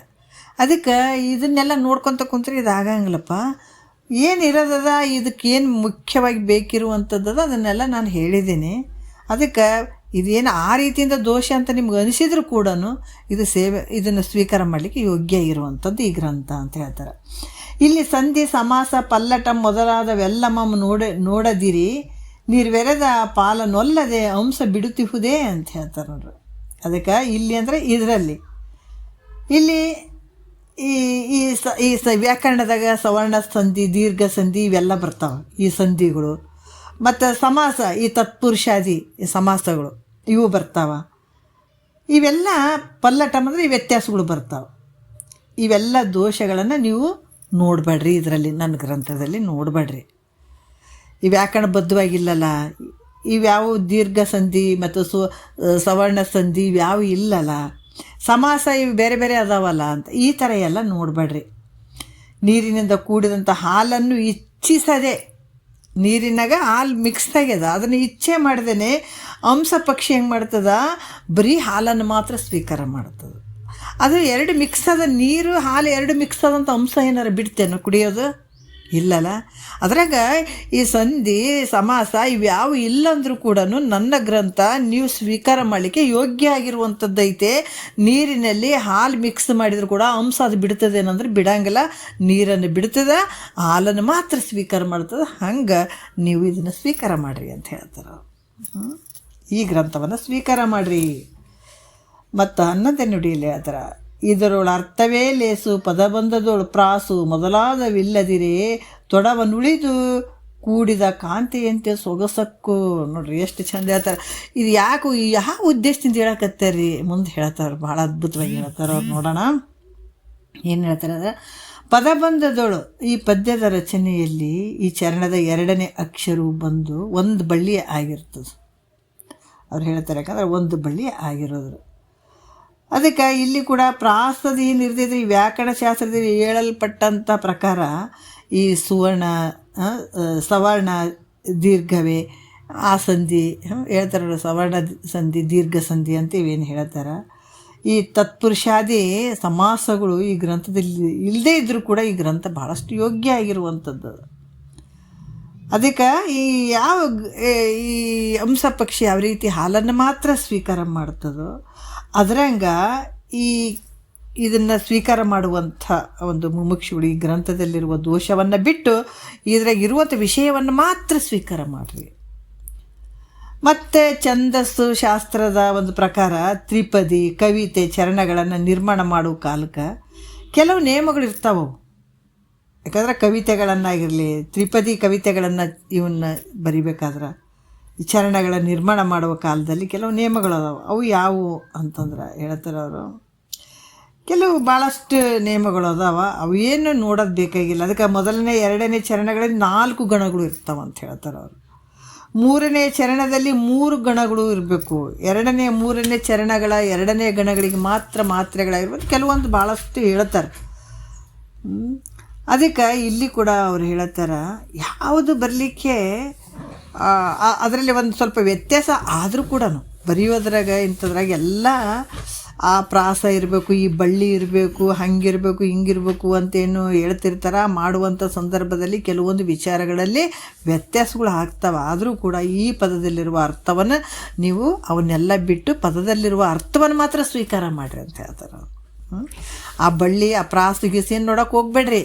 ಅದಕ್ಕೆ ಇದನ್ನೆಲ್ಲ ನೋಡ್ಕೊತ ಕುಂತ್ರೆ ಇದು ಆಗಂಗಿಲ್ಲಪ್ಪ. ಏನು ಇರೋದದ, ಇದಕ್ಕೇನು ಮುಖ್ಯವಾಗಿ ಬೇಕಿರುವಂಥದ್ದದ ಅದನ್ನೆಲ್ಲ ನಾನು ಹೇಳಿದ್ದೀನಿ. ಅದಕ್ಕೆ ಇದೇನು ಆ ರೀತಿಯಿಂದ ದೋಷ ಅಂತ ನಿಮ್ಗೆ ಅನಿಸಿದ್ರು ಕೂಡ ಇದನ್ನು ಸ್ವೀಕಾರ ಮಾಡಲಿಕ್ಕೆ ಯೋಗ್ಯ ಇರುವಂಥದ್ದು ಈ ಗ್ರಂಥ ಅಂತ ಹೇಳ್ತಾರೆ. ಇಲ್ಲಿ ಸಂಧಿ, ಸಮಾಸ, ಪಲ್ಲಟ ಮೊದಲಾದವೆಲ್ಲಮ್ಮ ನೋಡದಿರಿ ನಿರ್ವೆರೆದ ಪಾಲನೊಲ್ಲದೆ ಅಂಶ ಬಿಡುತ್ತಿಹುದೇ ಅಂತ ಹೇಳ್ತಾರೆ ನೋಡ್ರಿ. ಅದಕ್ಕೆ ಇಲ್ಲಿ ಅಂದರೆ ಇದರಲ್ಲಿ ಇಲ್ಲಿ ಈ ವ್ಯಾಕರಣದಾಗ ಸವರ್ಣ ಸಂಧಿ, ದೀರ್ಘ ಸಂಧಿ ಇವೆಲ್ಲ ಬರ್ತಾವೆ, ಈ ಸಂಧಿಗಳು. ಮತ್ತು ಸಮಾಸ, ಈ ತತ್ಪುರುಷಾದಿ ಸಮಾಸಗಳು ಇವು ಬರ್ತಾವೆ. ಇವೆಲ್ಲ ಪಲ್ಲಟಮ್ ಅಂದರೆ ಈ ವ್ಯತ್ಯಾಸಗಳು ಬರ್ತಾವೆ. ಇವೆಲ್ಲ ದೋಷಗಳನ್ನು ನೀವು ನೋಡಬೇಡ್ರಿ, ಇದರಲ್ಲಿ ನನ್ನ ಗ್ರಂಥದಲ್ಲಿ ನೋಡಬೇಡ್ರಿ. ಈ ವ್ಯಾಕರಣ ಬದ್ಧವಾಗಿಲ್ಲಲ್ಲ, ಇವ್ಯಾವು ದೀರ್ಘ ಸಂಧಿ ಮತ್ತು ಸವರ್ಣ ಸಂಧಿ ಇವ್ಯಾವು ಇಲ್ಲಲ್ಲ, ಸಮಾಸ ಇವು ಬೇರೆ ಬೇರೆ ಅದಾವಲ್ಲ ಅಂತ ಈ ಥರ ಎಲ್ಲ ನೋಡಬೇಡ್ರಿ. ನೀರಿನಿಂದ ಕೂಡಿದಂಥ ಹಾಲನ್ನು ಇಚ್ಛಿಸದೆ, ನೀರಿನಾಗ ಹಾಲು ಮಿಕ್ಸ್ ಆಗ್ಯದ, ಅದನ್ನು ಇಚ್ಛೆ ಮಾಡ್ದೇ ಅಂಶ ಪಕ್ಷಿ ಹೆಂಗೆ ಮಾಡ್ತದ, ಬರೀ ಹಾಲನ್ನು ಮಾತ್ರ ಸ್ವೀಕಾರ ಮಾಡ್ತದೆ. ಅದು 2 ಮಿಕ್ಸ್ ಅದ, ನೀರು ಹಾಲು 2 ಮಿಕ್ಸ್ ಆದಂಥ ಅಂಶ ಏನಾರು ಬಿಡ್ತೇನೋ ಕುಡಿಯೋದು ಇಲ್ಲಲ್ಲ. ಅದ್ರಾಗ ಈ ಸಂಧಿ, ಸಮಾಸ ಇವ್ಯಾವು ಇಲ್ಲಂದ್ರೂ ಕೂಡ ನನ್ನ ಗ್ರಂಥ ನೀವು ಸ್ವೀಕಾರ ಮಾಡಲಿಕ್ಕೆ ಯೋಗ್ಯ ಆಗಿರುವಂಥದ್ದೈತೆ. ನೀರಿನಲ್ಲಿ ಹಾಲು ಮಿಕ್ಸ್ ಮಾಡಿದರೂ ಕೂಡ ಅಂಶ ಅದು ಬಿಡ್ತದೆ ಏನಂದ್ರೆ ಬಿಡಂಗಿಲ್ಲ, ನೀರನ್ನು ಬಿಡ್ತದೆ, ಹಾಲನ್ನು ಮಾತ್ರ ಸ್ವೀಕಾರ ಮಾಡ್ತದೆ. ಹಂಗೆ ನೀವು ಇದನ್ನು ಸ್ವೀಕಾರ ಮಾಡಿರಿ ಅಂತ ಹೇಳ್ತಾರೆ. ಈ ಗ್ರಂಥವನ್ನು ಸ್ವೀಕಾರ ಮಾಡಿರಿ. ಮತ್ತು 11ನೇ ನುಡಿಯಲ್ಲಿ ಹೇಳ್ತಾರೆ, ಇದರೊಳ ಅರ್ಥವೇ ಲೇಸು ಪದಬಂಧದೊಳು ಪ್ರಾಸು ಮೊದಲಾದವಿಲ್ಲದಿರೇ ತೊಡವನುಳಿದು ಕೂಡಿದ ಕಾಂತಿಯಂತೆ ಸೊಗಸಕ್ಕು. ನೋಡ್ರಿ ಎಷ್ಟು ಚಂದ ಹೇಳ್ತಾರೆ. ಇದು ಯಾವ ಉದ್ದೇಶದಿಂದ ಹೇಳಕತ್ತಾರ್ರಿ ಮುಂದೆ ಹೇಳ್ತಾರೆ, ಭಾಳ ಅದ್ಭುತವಾಗಿ ಹೇಳ್ತಾರೆ ಅವ್ರು. ನೋಡೋಣ ಏನು ಹೇಳ್ತಾರೆ ಅಂದರೆ, ಪದಬಂಧದೊಳು ಈ ಪದ್ಯದ ರಚನೆಯಲ್ಲಿ ಈ ಚರಣದ 2ನೇ ಅಕ್ಷರವು ಬಂದು ಒಂದು ಬಳ್ಳಿ ಆಗಿರ್ತದೆ ಅವ್ರು ಹೇಳ್ತಾರೆ. ಯಾಕಂದ್ರೆ ಒಂದು ಬಳ್ಳಿ ಆಗಿರೋದು. ಅದಕ್ಕೆ ಇಲ್ಲಿ ಕೂಡ ಪ್ರಾಸದ ಏನಿರ್ತೈತೆ, ಈ ವ್ಯಾಕರಣಶಾಸ್ತ್ರದಲ್ಲಿ ಹೇಳಲ್ಪಟ್ಟಂಥ ಪ್ರಕಾರ ಈ ಸವರ್ಣ ದೀರ್ಘವೇ ಆ ಸಂಧಿ ಹೇಳ್ತಾರೆ, ಸವರ್ಣ ಸಂಧಿ, ದೀರ್ಘ ಸಂಧಿ ಅಂತ ಇವೇನು ಹೇಳ್ತಾರೆ. ಈ ತತ್ಪುರುಷಾದಿ ಸಮಾಸಗಳು ಈ ಗ್ರಂಥದಲ್ಲಿ ಇಲ್ಲದೇ ಇದ್ದರೂ ಕೂಡ ಈ ಗ್ರಂಥ ಭಾಳಷ್ಟು ಯೋಗ್ಯ ಆಗಿರುವಂಥದ್ದು. ಅದಕ್ಕೆ ಈ ಅಂಶ ಪಕ್ಷಿ ಯಾವ ರೀತಿ ಹಾಲನ್ನು ಮಾತ್ರ ಸ್ವೀಕಾರ ಮಾಡ್ತದೋ ಅದರಂಗ ಇದನ್ನು ಸ್ವೀಕಾರ ಮಾಡುವಂಥ ಒಂದು ಮುಮುಕ್ಷುಗಳು ಈ ಗ್ರಂಥದಲ್ಲಿರುವ ದೋಷವನ್ನು ಬಿಟ್ಟು ಇದ್ರಾಗ ಇರುವಂಥ ವಿಷಯವನ್ನು ಮಾತ್ರ ಸ್ವೀಕಾರ ಮಾಡಿರಿ. ಮತ್ತು ಛಂದಸ್ಸು ಶಾಸ್ತ್ರದ ಒಂದು ಪ್ರಕಾರ ತ್ರಿಪದಿ, ಕವಿತೆ, ಚರಣಗಳನ್ನು ನಿರ್ಮಾಣ ಮಾಡುವ ಕಾಲಕ್ಕೆ ಕೆಲವು ನಿಯಮಗಳು ಇರ್ತಾವೆ. ಯಾಕಂದ್ರೆ ಕವಿತೆಗಳನ್ನಾಗಿರಲಿ, ತ್ರಿಪದಿ ಕವಿತೆಗಳನ್ನು ಇವನ್ನ ಬರಿಬೇಕಾದ್ರೆ ಈ ಚರಣಗಳ ನಿರ್ಮಾಣ ಮಾಡುವ ಕಾಲದಲ್ಲಿ ಕೆಲವು ನಿಯಮಗಳು ಅದಾವೆ. ಅವು ಯಾವುವು ಅಂತಂದ್ರೆ ಹೇಳ್ತಾರೆ ಅವರು, ಕೆಲವು ಭಾಳಷ್ಟು ನಿಯಮಗಳು ಅದಾವೆ. ಅವು ಏನು ನೋಡೋದು ಬೇಕಾಗಿಲ್ಲ. ಅದಕ್ಕೆ ಮೊದಲನೇ 2ನೇ ಚರಣಗಳಲ್ಲಿ 4 ಗಣಗಳು ಇರ್ತಾವೆ ಅಂತ ಹೇಳ್ತಾರೆ ಅವರು. 3ನೇ ಚರಣದಲ್ಲಿ 3 ಗಣಗಳು ಇರಬೇಕು. 2ನೇ 3ನೇ ಚರಣಗಳ 2ನೇ ಗಣಗಳಿಗೆ ಮಾತ್ರ ಮಾತ್ರೆಗಳಾಗಿರ್ಬೋದು. ಕೆಲವೊಂದು ಭಾಳಷ್ಟು ಹೇಳ್ತಾರೆ. ಅದಕ್ಕೆ ಇಲ್ಲಿ ಕೂಡ ಅವ್ರು ಹೇಳತ್ತಾರ, ಯಾವುದು ಬರಲಿಕ್ಕೆ ಅದರಲ್ಲಿ ಒಂದು ಸ್ವಲ್ಪ ವ್ಯತ್ಯಾಸ ಆದರೂ ಕೂಡ ಬರೆಯೋದ್ರಾಗ ಇಂಥದ್ರಾಗ ಎಲ್ಲ ಆ ಪ್ರಾಸ ಇರಬೇಕು, ಈ ಬಳ್ಳಿ ಇರಬೇಕು, ಹಂಗಿರಬೇಕು ಹಿಂಗಿರಬೇಕು ಅಂತೇನು ಹೇಳ್ತಿರ್ತಾರೆ. ಮಾಡುವಂಥ ಸಂದರ್ಭದಲ್ಲಿ ಕೆಲವೊಂದು ವಿಚಾರಗಳಲ್ಲಿ ವ್ಯತ್ಯಾಸಗಳು ಆಗ್ತವೆ. ಆದರೂ ಕೂಡ ಈ ಪದದಲ್ಲಿರುವ ಅರ್ಥವನ್ನು ನೀವು ಅವನ್ನೆಲ್ಲ ಬಿಟ್ಟು ಪದದಲ್ಲಿರುವ ಅರ್ಥವನ್ನು ಮಾತ್ರ ಸ್ವೀಕಾರ ಮಾಡಿರಿ ಅಂತ ಹೇಳ್ತಾರೆ. ಆ ಬಳ್ಳಿ ಆ ಪ್ರಾಸ ಗಿಸಿಯನ್ನು ನೋಡೋಕೆ ಹೋಗ್ಬೇಡ್ರಿ,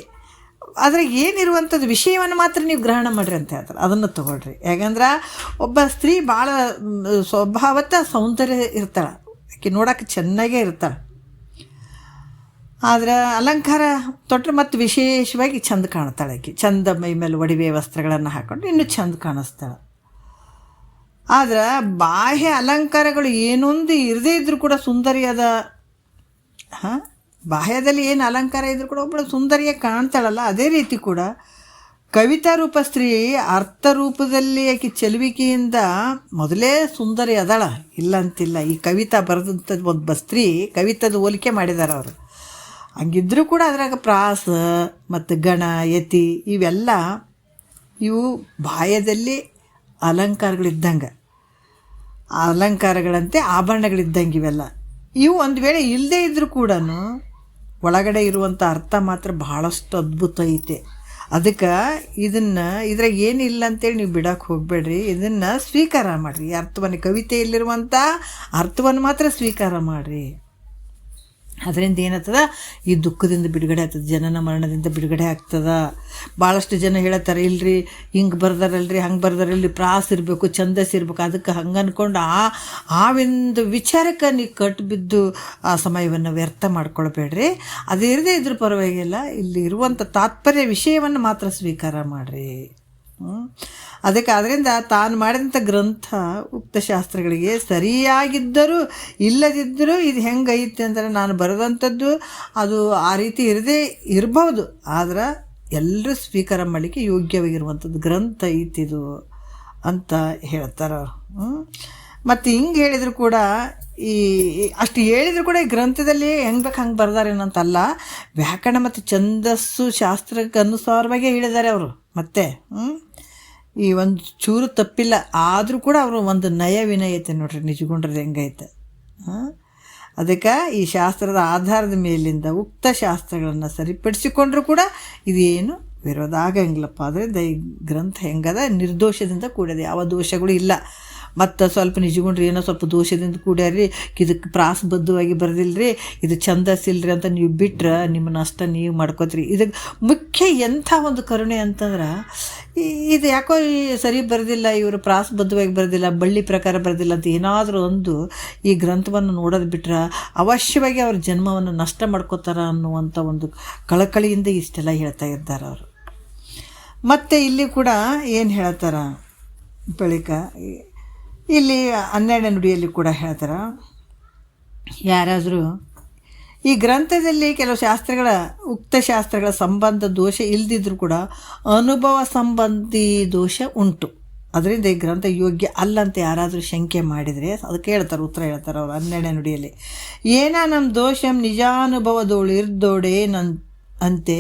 ಆದರೆ ಏನಿರುವಂಥದ್ದು ವಿಷಯವನ್ನು ಮಾತ್ರ ನೀವು ಗ್ರಹಣ ಮಾಡಿರಿ ಅಂತ ಹೇಳ್ತಾರೆ. ಅದನ್ನು ತೊಗೊಳ್ರಿ. ಯಾಕಂದ್ರೆ ಒಬ್ಬ ಸ್ತ್ರೀ ಭಾಳ ಸ್ವಭಾವತ್ತ ಸೌಂದರ್ಯ ಇರ್ತಾಳೆ, ಆಕೆ ನೋಡೋಕೆ ಚೆನ್ನಾಗೇ ಇರ್ತಾಳೆ. ಆದರೆ ಅಲಂಕಾರ ತೊಟ್ಟರೆ ಮತ್ತು ವಿಶೇಷವಾಗಿ ಚಂದ ಕಾಣ್ತಾಳೆ. ಆಕೆ ಚಂದ ಮೈ ಮೇಲೆ ಒಡವೆ ವಸ್ತ್ರಗಳನ್ನು ಹಾಕ್ಕೊಂಡು ಇನ್ನೂ ಚಂದ ಕಾಣಿಸ್ತಾಳೆ. ಆದ್ರೆ ಬಾಹ್ಯ ಅಲಂಕಾರಗಳು ಏನೊಂದು ಇರದೇ ಇದ್ದರೂ ಕೂಡ ಸುಂದರಿಯಾದ ಬಾಹ್ಯದಲ್ಲಿ ಏನು ಅಲಂಕಾರ ಇದ್ರೂ ಕೂಡ ಒಬ್ಬಳು ಸುಂದರಿಯ ಕಾಣ್ತಾಳಲ್ಲ, ಅದೇ ರೀತಿ ಕೂಡ ಕವಿತಾ ರೂಪ ಸ್ತ್ರೀ ಅರ್ಥರೂಪದಲ್ಲಿ ಆಕೆ ಚೆಲುವಿಕೆಯಿಂದ ಮೊದಲೇ ಸುಂದರಿ ಅದಾಳ, ಇಲ್ಲ ಅಂತಿಲ್ಲ. ಈ ಕವಿತಾ ಬರೆದಂಥದ್ದು ಒಬ್ಬ ಸ್ತ್ರೀ ಕವಿತದ ಹೋಲಿಕೆ ಮಾಡಿದ್ದಾರೆ ಅವರು. ಹಂಗಿದ್ರೂ ಕೂಡ ಅದ್ರಾಗ ಪ್ರಾಸ ಮತ್ತು ಗಣ ಯತಿ ಇವೆಲ್ಲ ಇವು ಬಾಹ್ಯದಲ್ಲಿ ಅಲಂಕಾರಗಳಿದ್ದಂಗೆ, ಅಲಂಕಾರಗಳಂತೆ ಆಭರಣಗಳಿದ್ದಂಗೆ ಇವೆಲ್ಲ. ಇವು ಒಂದು ವೇಳೆ ಇಲ್ಲದೇ ಇದ್ದರೂ ಕೂಡ ಒಳಗಡೆ ಇರುವಂಥ ಅರ್ಥ ಮಾತ್ರ ಭಾಳಷ್ಟು ಅದ್ಭುತ ಐತೆ. ಅದಕ್ಕೆ ಇದ್ರಾಗ ಏನಿಲ್ಲ ಅಂತೇಳಿ ನೀವು ಬಿಡೋಕೆ ಹೋಗಬೇಡ್ರಿ. ಇದನ್ನು ಸ್ವೀಕಾರ ಮಾಡಿರಿ. ಅರ್ಥವನ್ನು ಕವಿತೆಯಲ್ಲಿರುವಂಥ ಅರ್ಥವನ್ನು ಮಾತ್ರ ಸ್ವೀಕಾರ ಮಾಡಿರಿ. ಅದರಿಂದ ಏನಾಗ್ತದೆ, ಈ ದುಃಖದಿಂದ ಬಿಡುಗಡೆ ಆಗ್ತದೆ, ಜನನ ಮರಣದಿಂದ ಬಿಡುಗಡೆ ಆಗ್ತದೆ. ಭಾಳಷ್ಟು ಜನ ಹೇಳ್ತಾರೆ, ಇಲ್ರಿ ಹಿಂಗೆ ಬರ್ದಾರಲ್ರಿ ಹಂಗೆ ಬರ್ದಾರಲ್ರಿ, ಪ್ರಾಸ ಇರಬೇಕು, ಛಂದಸ್ ಇರ್ಬೇಕು, ಅದಕ್ಕೆ ಹಂಗೆ ಅಂದ್ಕೊಂಡು ಆ ಒಂದು ವಿಚಾರಕ್ಕೆ ನೀವು ಕಟ್ಟು ಬಿದ್ದು ಆ ಸಮಯವನ್ನು ವ್ಯರ್ಥ ಮಾಡ್ಕೊಳ್ಬೇಡ್ರಿ. ಅದು ಇರದೇ ಇದ್ರೂ ಪರವಾಗಿಲ್ಲ, ಇಲ್ಲಿ ಇರುವಂಥ ತಾತ್ಪರ್ಯ ವಿಷಯವನ್ನು ಮಾತ್ರ ಸ್ವೀಕಾರ ಮಾಡಿರಿ. ಅದಕ್ಕೆ ಅದರಿಂದ ತಾನು ಮಾಡಿದಂಥ ಗ್ರಂಥ ಉಕ್ತ ಶಾಸ್ತ್ರಗಳಿಗೆ ಸರಿಯಾಗಿದ್ದರೂ ಇಲ್ಲದಿದ್ದರೂ ಇದು ಹೆಂಗೈತೆ ಅಂದರೆ ನಾನು ಬರೆದಂಥದ್ದು ಅದು ಆ ರೀತಿ ಇರದೇ ಇರ್ಬೋದು, ಆದ್ರೆ ಎಲ್ಲರೂ ಸ್ವೀಕಾರ ಮಾಡಲಿಕ್ಕೆ ಯೋಗ್ಯವಾಗಿರುವಂಥದ್ದು ಗ್ರಂಥ ಐತಿದು ಅಂತ ಹೇಳ್ತಾರೆ. ಮತ್ತು ಹಿಂಗೆ ಹೇಳಿದ್ರು ಕೂಡ ಈ ಅಷ್ಟು ಹೇಳಿದ್ರು ಕೂಡ ಈ ಗ್ರಂಥದಲ್ಲಿ ಹೆಂಗೆ ಬೇಕು ಹಂಗೆ ಬರ್ದಾರೇನಂತಲ್ಲ, ವ್ಯಾಕರಣ ಮತ್ತು ಛಂದಸ್ಸು ಶಾಸ್ತ್ರಕ್ಕೆ ಅನುಸಾರವಾಗಿ ಹೇಳಿದ್ದಾರೆ ಅವರು. ಮತ್ತು ಈ ಒಂದು ಚೂರು ತಪ್ಪಿಲ್ಲ, ಆದರೂ ಕೂಡ ಅವರು ಒಂದು ನಯ ವಿನಯತೆ ನೋಡ್ರಿ ನಿಜಗೊಂಡ್ರದ್ದು ಹೆಂಗೈತೆ. ಅದಕ್ಕೆ ಈ ಶಾಸ್ತ್ರದ ಆಧಾರದ ಮೇಲಿಂದ ಉಕ್ತ ಶಾಸ್ತ್ರಗಳನ್ನು ಸರಿಪಡಿಸಿಕೊಂಡ್ರೂ ಕೂಡ ಇದೇನು ವಿರೋಧ ಆಗಂಗಿಲ್ಲಪ್ಪ. ಅದರಿಂದ ಈ ಗ್ರಂಥ ಹೆಂಗದ ನಿರ್ದೋಷದಿಂದ ಕೂಡಿದೆ, ಯಾವ ದೋಷಗಳು ಇಲ್ಲ. ಮತ್ತು ಸ್ವಲ್ಪ ನಿಜಗೊಂಡ್ರಿ ಏನೋ ಸ್ವಲ್ಪ ದೋಷದಿಂದ ಕೂಡ್ಯಾರಿ, ಇದಕ್ಕೆ ಪ್ರಾಸಬದ್ಧವಾಗಿ ಬರೆದಿಲ್ಲರಿ, ಇದು ಛಂದಸ್ಸಿಲ್ರಿ ಅಂತ ನೀವು ಬಿಟ್ರೆ ನಿಮ್ಮನ್ನ ಅಷ್ಟ ನೀವು ಮಾಡ್ಕೋತೀರಿ. ಇದಕ್ಕೆ ಮುಖ್ಯ ಎಂಥ ಒಂದು ಕರುಣೆ ಅಂತಂದ್ರೆ, ಇದು ಯಾಕೋ ಸರಿ ಬರೆದಿಲ್ಲ, ಇವರು ಪ್ರಾಸಬದ್ಧವಾಗಿ ಬರೆದಿಲ್ಲ, ಬಳ್ಳಿ ಪ್ರಕಾರ ಬರೆದಿಲ್ಲ ಅಂತ ಏನಾದರೂ ಒಂದು ಈ ಗ್ರಂಥವನ್ನು ನೋಡೋದು ಬಿಟ್ರೆ ಅವಶ್ಯವಾಗಿ ಅವ್ರ ಜನ್ಮವನ್ನು ನಷ್ಟ ಮಾಡ್ಕೋತಾರ ಅನ್ನುವಂಥ ಒಂದು ಕಳಕಳಿಯಿಂದ ಇಷ್ಟೆಲ್ಲ ಹೇಳ್ತಾ ಇದ್ದಾರೆ ಅವರು. ಮತ್ತು ಇಲ್ಲಿ ಕೂಡ ಏನು ಹೇಳ್ತಾರ ಬಳಿಕ ಇಲ್ಲಿ 12ನೇ ನುಡಿಯಲ್ಲಿ ಕೂಡ ಹೇಳ್ತಾರೆ, ಯಾರಾದರೂ ಈ ಗ್ರಂಥದಲ್ಲಿ ಕೆಲವು ಶಾಸ್ತ್ರಗಳ ಉಕ್ತ ಶಾಸ್ತ್ರಗಳ ಸಂಬಂಧ ದೋಷ ಇಲ್ಲದಿದ್ದರೂ ಕೂಡ ಅನುಭವ ಸಂಬಂಧಿ ದೋಷ ಉಂಟು, ಅದರಿಂದ ಈ ಗ್ರಂಥ ಯೋಗ್ಯ ಅಲ್ಲ ಅಂತ ಯಾರಾದರೂ ಶಂಕೆ ಮಾಡಿದರೆ ಅದಕ್ಕೆ ಹೇಳ್ತಾರೆ, ಉತ್ತರ ಹೇಳ್ತಾರೆ ಅವರು 12ನೇ ನುಡಿಯಲ್ಲಿ. ಏನ ನಮ್ಮ ದೋಷಂ ನಿಜಾನುಭವದೋಳು ಇರ್ದೋಡೆ ಅಂತೆ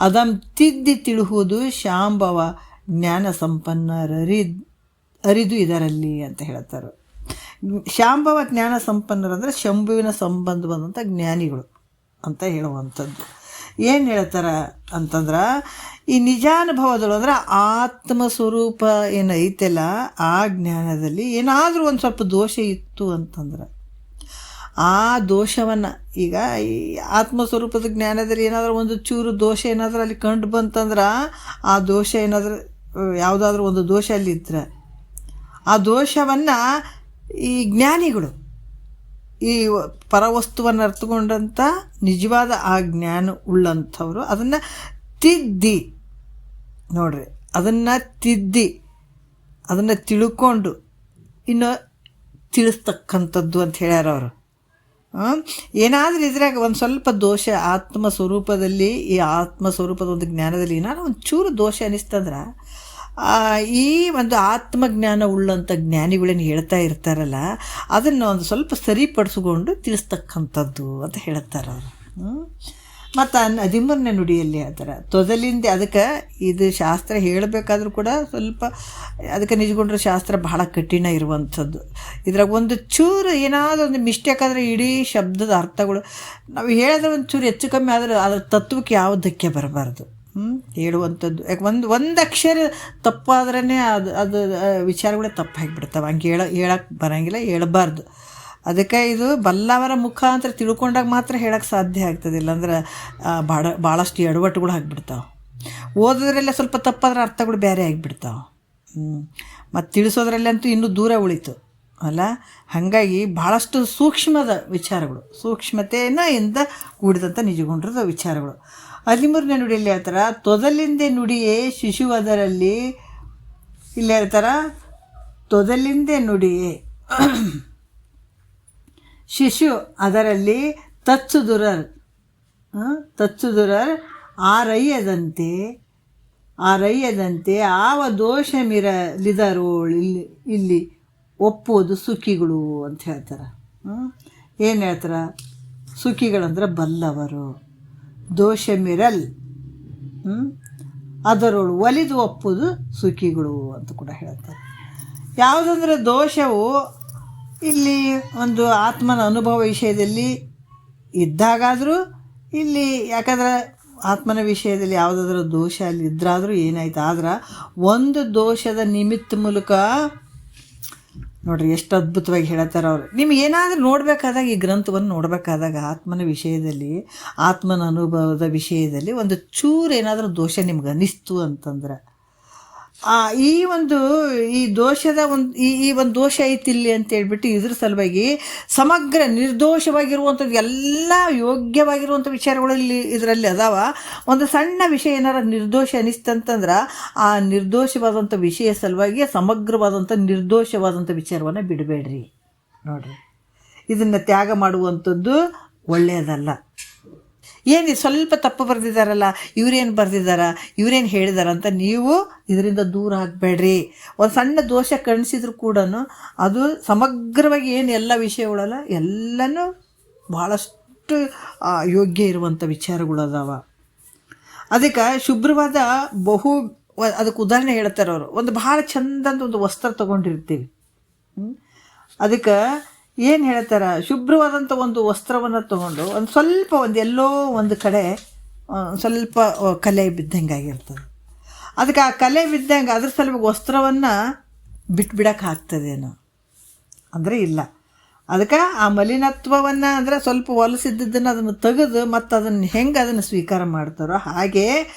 ಅದಂ ತಿದ್ದಿ ತಿಳುವುದು ಶಾಂಭವ ಜ್ಞಾನ ಅರಿದು ಇದರಲ್ಲಿ ಅಂತ ಹೇಳ್ತಾರೆ. ಶಾಂಭವ ಜ್ಞಾನ ಸಂಪನ್ನರು ಅಂದರೆ ಶಂಭುವಿನ ಸಂಬಂಧ ಬಂದಂಥ ಜ್ಞಾನಿಗಳು ಅಂತ ಹೇಳುವಂಥದ್ದು. ಏನು ಹೇಳ್ತಾರೆ ಅಂತಂದ್ರೆ, ಈ ನಿಜಾನುಭವದಳು ಅಂದ್ರೆ ಆತ್ಮಸ್ವರೂಪ ಏನು ಐತೆಲ್ಲ ಆ ಜ್ಞಾನದಲ್ಲಿ ಏನಾದರೂ ಒಂದು ಸ್ವಲ್ಪ ದೋಷ ಇತ್ತು ಅಂತಂದ್ರೆ ಆ ದೋಷವನ್ನು, ಈಗ ಈ ಆತ್ಮಸ್ವರೂಪದ ಜ್ಞಾನದಲ್ಲಿ ಏನಾದರೂ ಒಂದು ಚೂರು ದೋಷ ಏನಾದರೂ ಅಲ್ಲಿ ಕಂಡು ಬಂತಂದ್ರೆ ಆ ದೋಷ ಏನಾದರೂ ಯಾವುದಾದ್ರೂ ಒಂದು ದೋಷ ಅಲ್ಲಿದ್ದರೆ ಆ ದೋಷವನ್ನು ಈ ಜ್ಞಾನಿಗಳು ಈ ಪರವಸ್ತುವನ್ನು ಅರ್ಥಕೊಂಡಂಥ ನಿಜವಾದ ಆ ಜ್ಞಾನ ಉಳ್ಳಂಥವರು ಅದನ್ನು ತಿದ್ದಿ ನೋಡ್ರಿ, ಅದನ್ನು ತಿಳ್ಕೊಂಡು ಇನ್ನು ತಿಳಿಸ್ತಕ್ಕಂಥದ್ದು ಅಂತ ಹೇಳ್ಯಾರ ಅವರು. ಏನಾದರೂ ಇದ್ರಾಗ ಒಂದು ಸ್ವಲ್ಪ ದೋಷ ಆತ್ಮಸ್ವರೂಪದಲ್ಲಿ, ಈ ಆತ್ಮಸ್ವರೂಪದ ಒಂದು ಜ್ಞಾನದಲ್ಲಿ ಏನಾದ್ರು ಒಂದು ಚೂರು ದೋಷ ಅನಿಸ್ತಂದ್ರೆ ಈ ಒಂದು ಆತ್ಮಜ್ಞಾನ ಉಳ್ಳಂಥ ಜ್ಞಾನಿಗಳೇನು ಹೇಳ್ತಾ ಇರ್ತಾರಲ್ಲ ಅದನ್ನು ಒಂದು ಸ್ವಲ್ಪ ಸರಿಪಡಿಸ್ಕೊಂಡು ತಿಳಿಸ್ತಕ್ಕಂಥದ್ದು ಅಂತ ಹೇಳ್ತಾರೆ ಅವರು. ಮತ್ತು 13ನೇ ನುಡಿಯಲ್ಲಿ ಆ ಥರ ತೊದಲಿಂದೆ. ಅದಕ್ಕೆ ಇದು ಶಾಸ್ತ್ರ ಹೇಳಬೇಕಾದ್ರೂ ಕೂಡ ಸ್ವಲ್ಪ ಅದಕ್ಕೆ ನಿಜಗೊಂಡ್ರೆ ಶಾಸ್ತ್ರ ಬಹಳ ಕಠಿಣ ಇರುವಂಥದ್ದು. ಇದ್ರಾಗ ಒಂದು ಚೂರು ಏನಾದರೂ ಒಂದು ಮಿಸ್ಟೇಕ್ ಆದರೆ ಇಡೀ ಶಬ್ದದ ಅರ್ಥಗಳು ನಾವು ಹೇಳಿದ್ರೆ ಒಂದು ಚೂರು ಹೆಚ್ಚು ಕಮ್ಮಿ ಆದರೆ ಅದರ ತತ್ವಕ್ಕೆ ಯಾವ ಧಕ್ಕೆ ಬರಬಾರ್ದು. ಹೇಳುವಂಥದ್ದು ಯಾಕೆ ಒಂದು ಅಕ್ಷರ ತಪ್ಪಾದ್ರೇ ಅದು ವಿಚಾರಗಳೇ ತಪ್ಪಾಗಿಬಿಡ್ತಾವೆ. ಹಂಗೆ ಹೇಳಕ್ಕೆ ಬರೋಂಗಿಲ್ಲ, ಹೇಳಬಾರ್ದು. ಅದಕ್ಕೆ ಇದು ಬಲ್ಲವರ ಮುಖಾಂತರ ತಿಳ್ಕೊಂಡಾಗ ಮಾತ್ರ ಹೇಳಕ್ಕೆ ಸಾಧ್ಯ ಆಗ್ತದೆ. ಇಲ್ಲಾಂದ್ರೆ ಭಾಳಷ್ಟು ಎಡವಟ್ಟುಗಳು ಆಗಿಬಿಡ್ತಾವೆ. ಓದೋದ್ರಲ್ಲೇ ಸ್ವಲ್ಪ ತಪ್ಪಾದ್ರೆ ಅರ್ಥಗಳು ಬೇರೆ ಆಗಿಬಿಡ್ತಾವೆ. ಮತ್ತು ತಿಳಿಸೋದ್ರಲ್ಲಂತೂ ಇನ್ನೂ ದೂರ ಉಳಿತು ಅಲ್ಲ. ಹಾಗಾಗಿ ಭಾಳಷ್ಟು ಸೂಕ್ಷ್ಮದ ವಿಚಾರಗಳು, ಸೂಕ್ಷ್ಮತೆಯಿಂದ ಕೂಡಿದಂಥ ನಿಜಗೊಂಡ್ರದ ವಿಚಾರಗಳು. 13ನೇ ನುಡಿಯಲ್ಲಿ ಹೇಳ್ತಾರೆ, ತೊದಲಿಂದೆ ನುಡಿಯೇ ಶಿಶುವದರಲ್ಲಿ. ಇಲ್ಲಿ ಹೇಳ್ತಾರೆ, ತೊದಲಿಂದೆ ನುಡಿಯೇ ಶಿಶು ಅದರಲ್ಲಿ ತಚ್ಚುದುರರ್ ಆರಯ್ಯದಂತೆ ಆವ ದೋಷಮಿರಲಿದರೋಳು ಇಲ್ಲಿ ಒಪ್ಪುವುದು ಸುಖಿಗಳು ಅಂತ ಹೇಳ್ತಾರೆ. ಏನು ಹೇಳ್ತಾರೆ? ಸುಖಿಗಳಂದ್ರೆ ಬಲ್ಲವರು. ದೋಷಮಿರಲ್ ಅದರೋಳು ಒಲಿದು ಒಪ್ಪುವುದು ಸುಖಿಗಳು ಅಂತ ಕೂಡ ಹೇಳ್ತಾರೆ. ಯಾವುದಂದ್ರೆ ದೋಷವು ಇಲ್ಲಿ ಒಂದು ಆತ್ಮನ ಅನುಭವ ವಿಷಯದಲ್ಲಿ ಇದ್ದಾಗಾದರೂ ಇಲ್ಲಿ, ಯಾಕಂದ್ರೆ ಆತ್ಮನ ವಿಷಯದಲ್ಲಿ ಯಾವುದಾದ್ರೂ ದೋಷ ಅಲ್ಲಿ ಇದ್ರಾದರೂ ಏನಾಯ್ತು. ಆದ್ರೆ ಒಂದು ದೋಷದ ನಿಮಿತ್ತ ಮೂಲಕ ನೋಡ್ರಿ ಎಷ್ಟು ಅದ್ಭುತವಾಗಿ ಹೇಳ್ತಾರೆ ಅವರು. ನಿಮ್ಗೆ ಏನಾದರೂ ನೋಡಬೇಕಾದಾಗ, ಈ ಗ್ರಂಥವನ್ನು ನೋಡಬೇಕಾದಾಗ ಆತ್ಮನ ವಿಷಯದಲ್ಲಿ, ಆತ್ಮನ ಅನುಭವದ ವಿಷಯದಲ್ಲಿ ಒಂದು ಚೂರು ಏನಾದರೂ ದೋಷ ನಿಮ್ಗೆ ಅನ್ನಿಸ್ತು ಅಂತಂದ್ರೆ ಈ ದೋಷದ ಒಂದು ದೋಷ ಐತಿ ಇಲ್ಲಿ ಅಂತೇಳ್ಬಿಟ್ಟು ಇದ್ರ ಸಲುವಾಗಿ ಸಮಗ್ರ ನಿರ್ದೋಷವಾಗಿರುವಂಥದ್ದು ಎಲ್ಲ ಯೋಗ್ಯವಾಗಿರುವಂಥ ವಿಚಾರಗಳಲ್ಲಿ ಇದರಲ್ಲಿ ಅದಾವ. ಒಂದು ಸಣ್ಣ ವಿಷಯ ಏನಾರ ನಿರ್ದೋಷ ಅನಿಸ್ತಂತಂದ್ರೆ ಆ ನಿರ್ದೋಷವಾದಂಥ ವಿಷಯ ಸಲುವಾಗಿ ಸಮಗ್ರವಾದಂಥ ನಿರ್ದೋಷವಾದಂಥ ವಿಚಾರವನ್ನು ಬಿಡಬೇಡ್ರಿ. ನೋಡಿರಿ, ಇದನ್ನು ತ್ಯಾಗ ಮಾಡುವಂಥದ್ದು ಒಳ್ಳೆಯದಲ್ಲ. ಏನು ಸ್ವಲ್ಪ ತಪ್ಪು ಬರೆದಿದ್ದಾರಲ್ಲ, ಇವ್ರೇನು ಹೇಳಿದಾರ ಅಂತ ನೀವು ಇದರಿಂದ ದೂರ ಆಗಬೇಡ್ರಿ. ಒಂದು ಸಣ್ಣ ದೋಷ ಕಾಣಿಸಿದ್ರು ಕೂಡ ಅದು ಸಮಗ್ರವಾಗಿ ಏನು ಎಲ್ಲ ವಿಷಯಗಳಲ್ಲ, ಎಲ್ಲನೂ ಭಾಳಷ್ಟು ಯೋಗ್ಯ ಇರುವಂಥ ವಿಚಾರಗಳು ಅದಾವ. ಅದಕ್ಕೆ ಶುಭ್ರವಾದ ಅದಕ್ಕೆ ಉದಾಹರಣೆ ಹೇಳ್ತಾರೆ ಅವರು. ಒಂದು ಭಾಳ ಚಂದಂತ ಒಂದು ವಸ್ತ್ರ ತೊಗೊಂಡಿರ್ತೀವಿ. ಅದಕ್ಕೆ ಏನು ಹೇಳ್ತಾರೆ, ಶುಭ್ರವಾದಂಥ ಒಂದು ವಸ್ತ್ರವನ್ನು ತೊಗೊಂಡು ಎಲ್ಲೋ ಒಂದು ಕಡೆ ಸ್ವಲ್ಪ ಕಲೆ ಬಿದ್ದಂಗೆ ಆಗಿರ್ತದೆ. ಅದಕ್ಕೆ ಆ ಕಲೆ ಬಿದ್ದಂಗೆ ಅದ್ರ ಸಲುವಾಗಿ ವಸ್ತ್ರವನ್ನು ಬಿಟ್ಬಿಡಕ್ಕೆ ಆಗ್ತದೇನೋ ಅಂದರೆ ಇಲ್ಲ. ಅದಕ್ಕೆ ಆ ಮಲಿನತ್ವವನ್ನು ಅಂದರೆ ಸ್ವಲ್ಪ ಹೊಲಸಿದ್ದನ್ನು ಅದನ್ನು ತೆಗೆದು ಮತ್ತು ಅದನ್ನು ಸ್ವೀಕಾರ ಮಾಡ್ತಾರೋ ಹಾಗೆ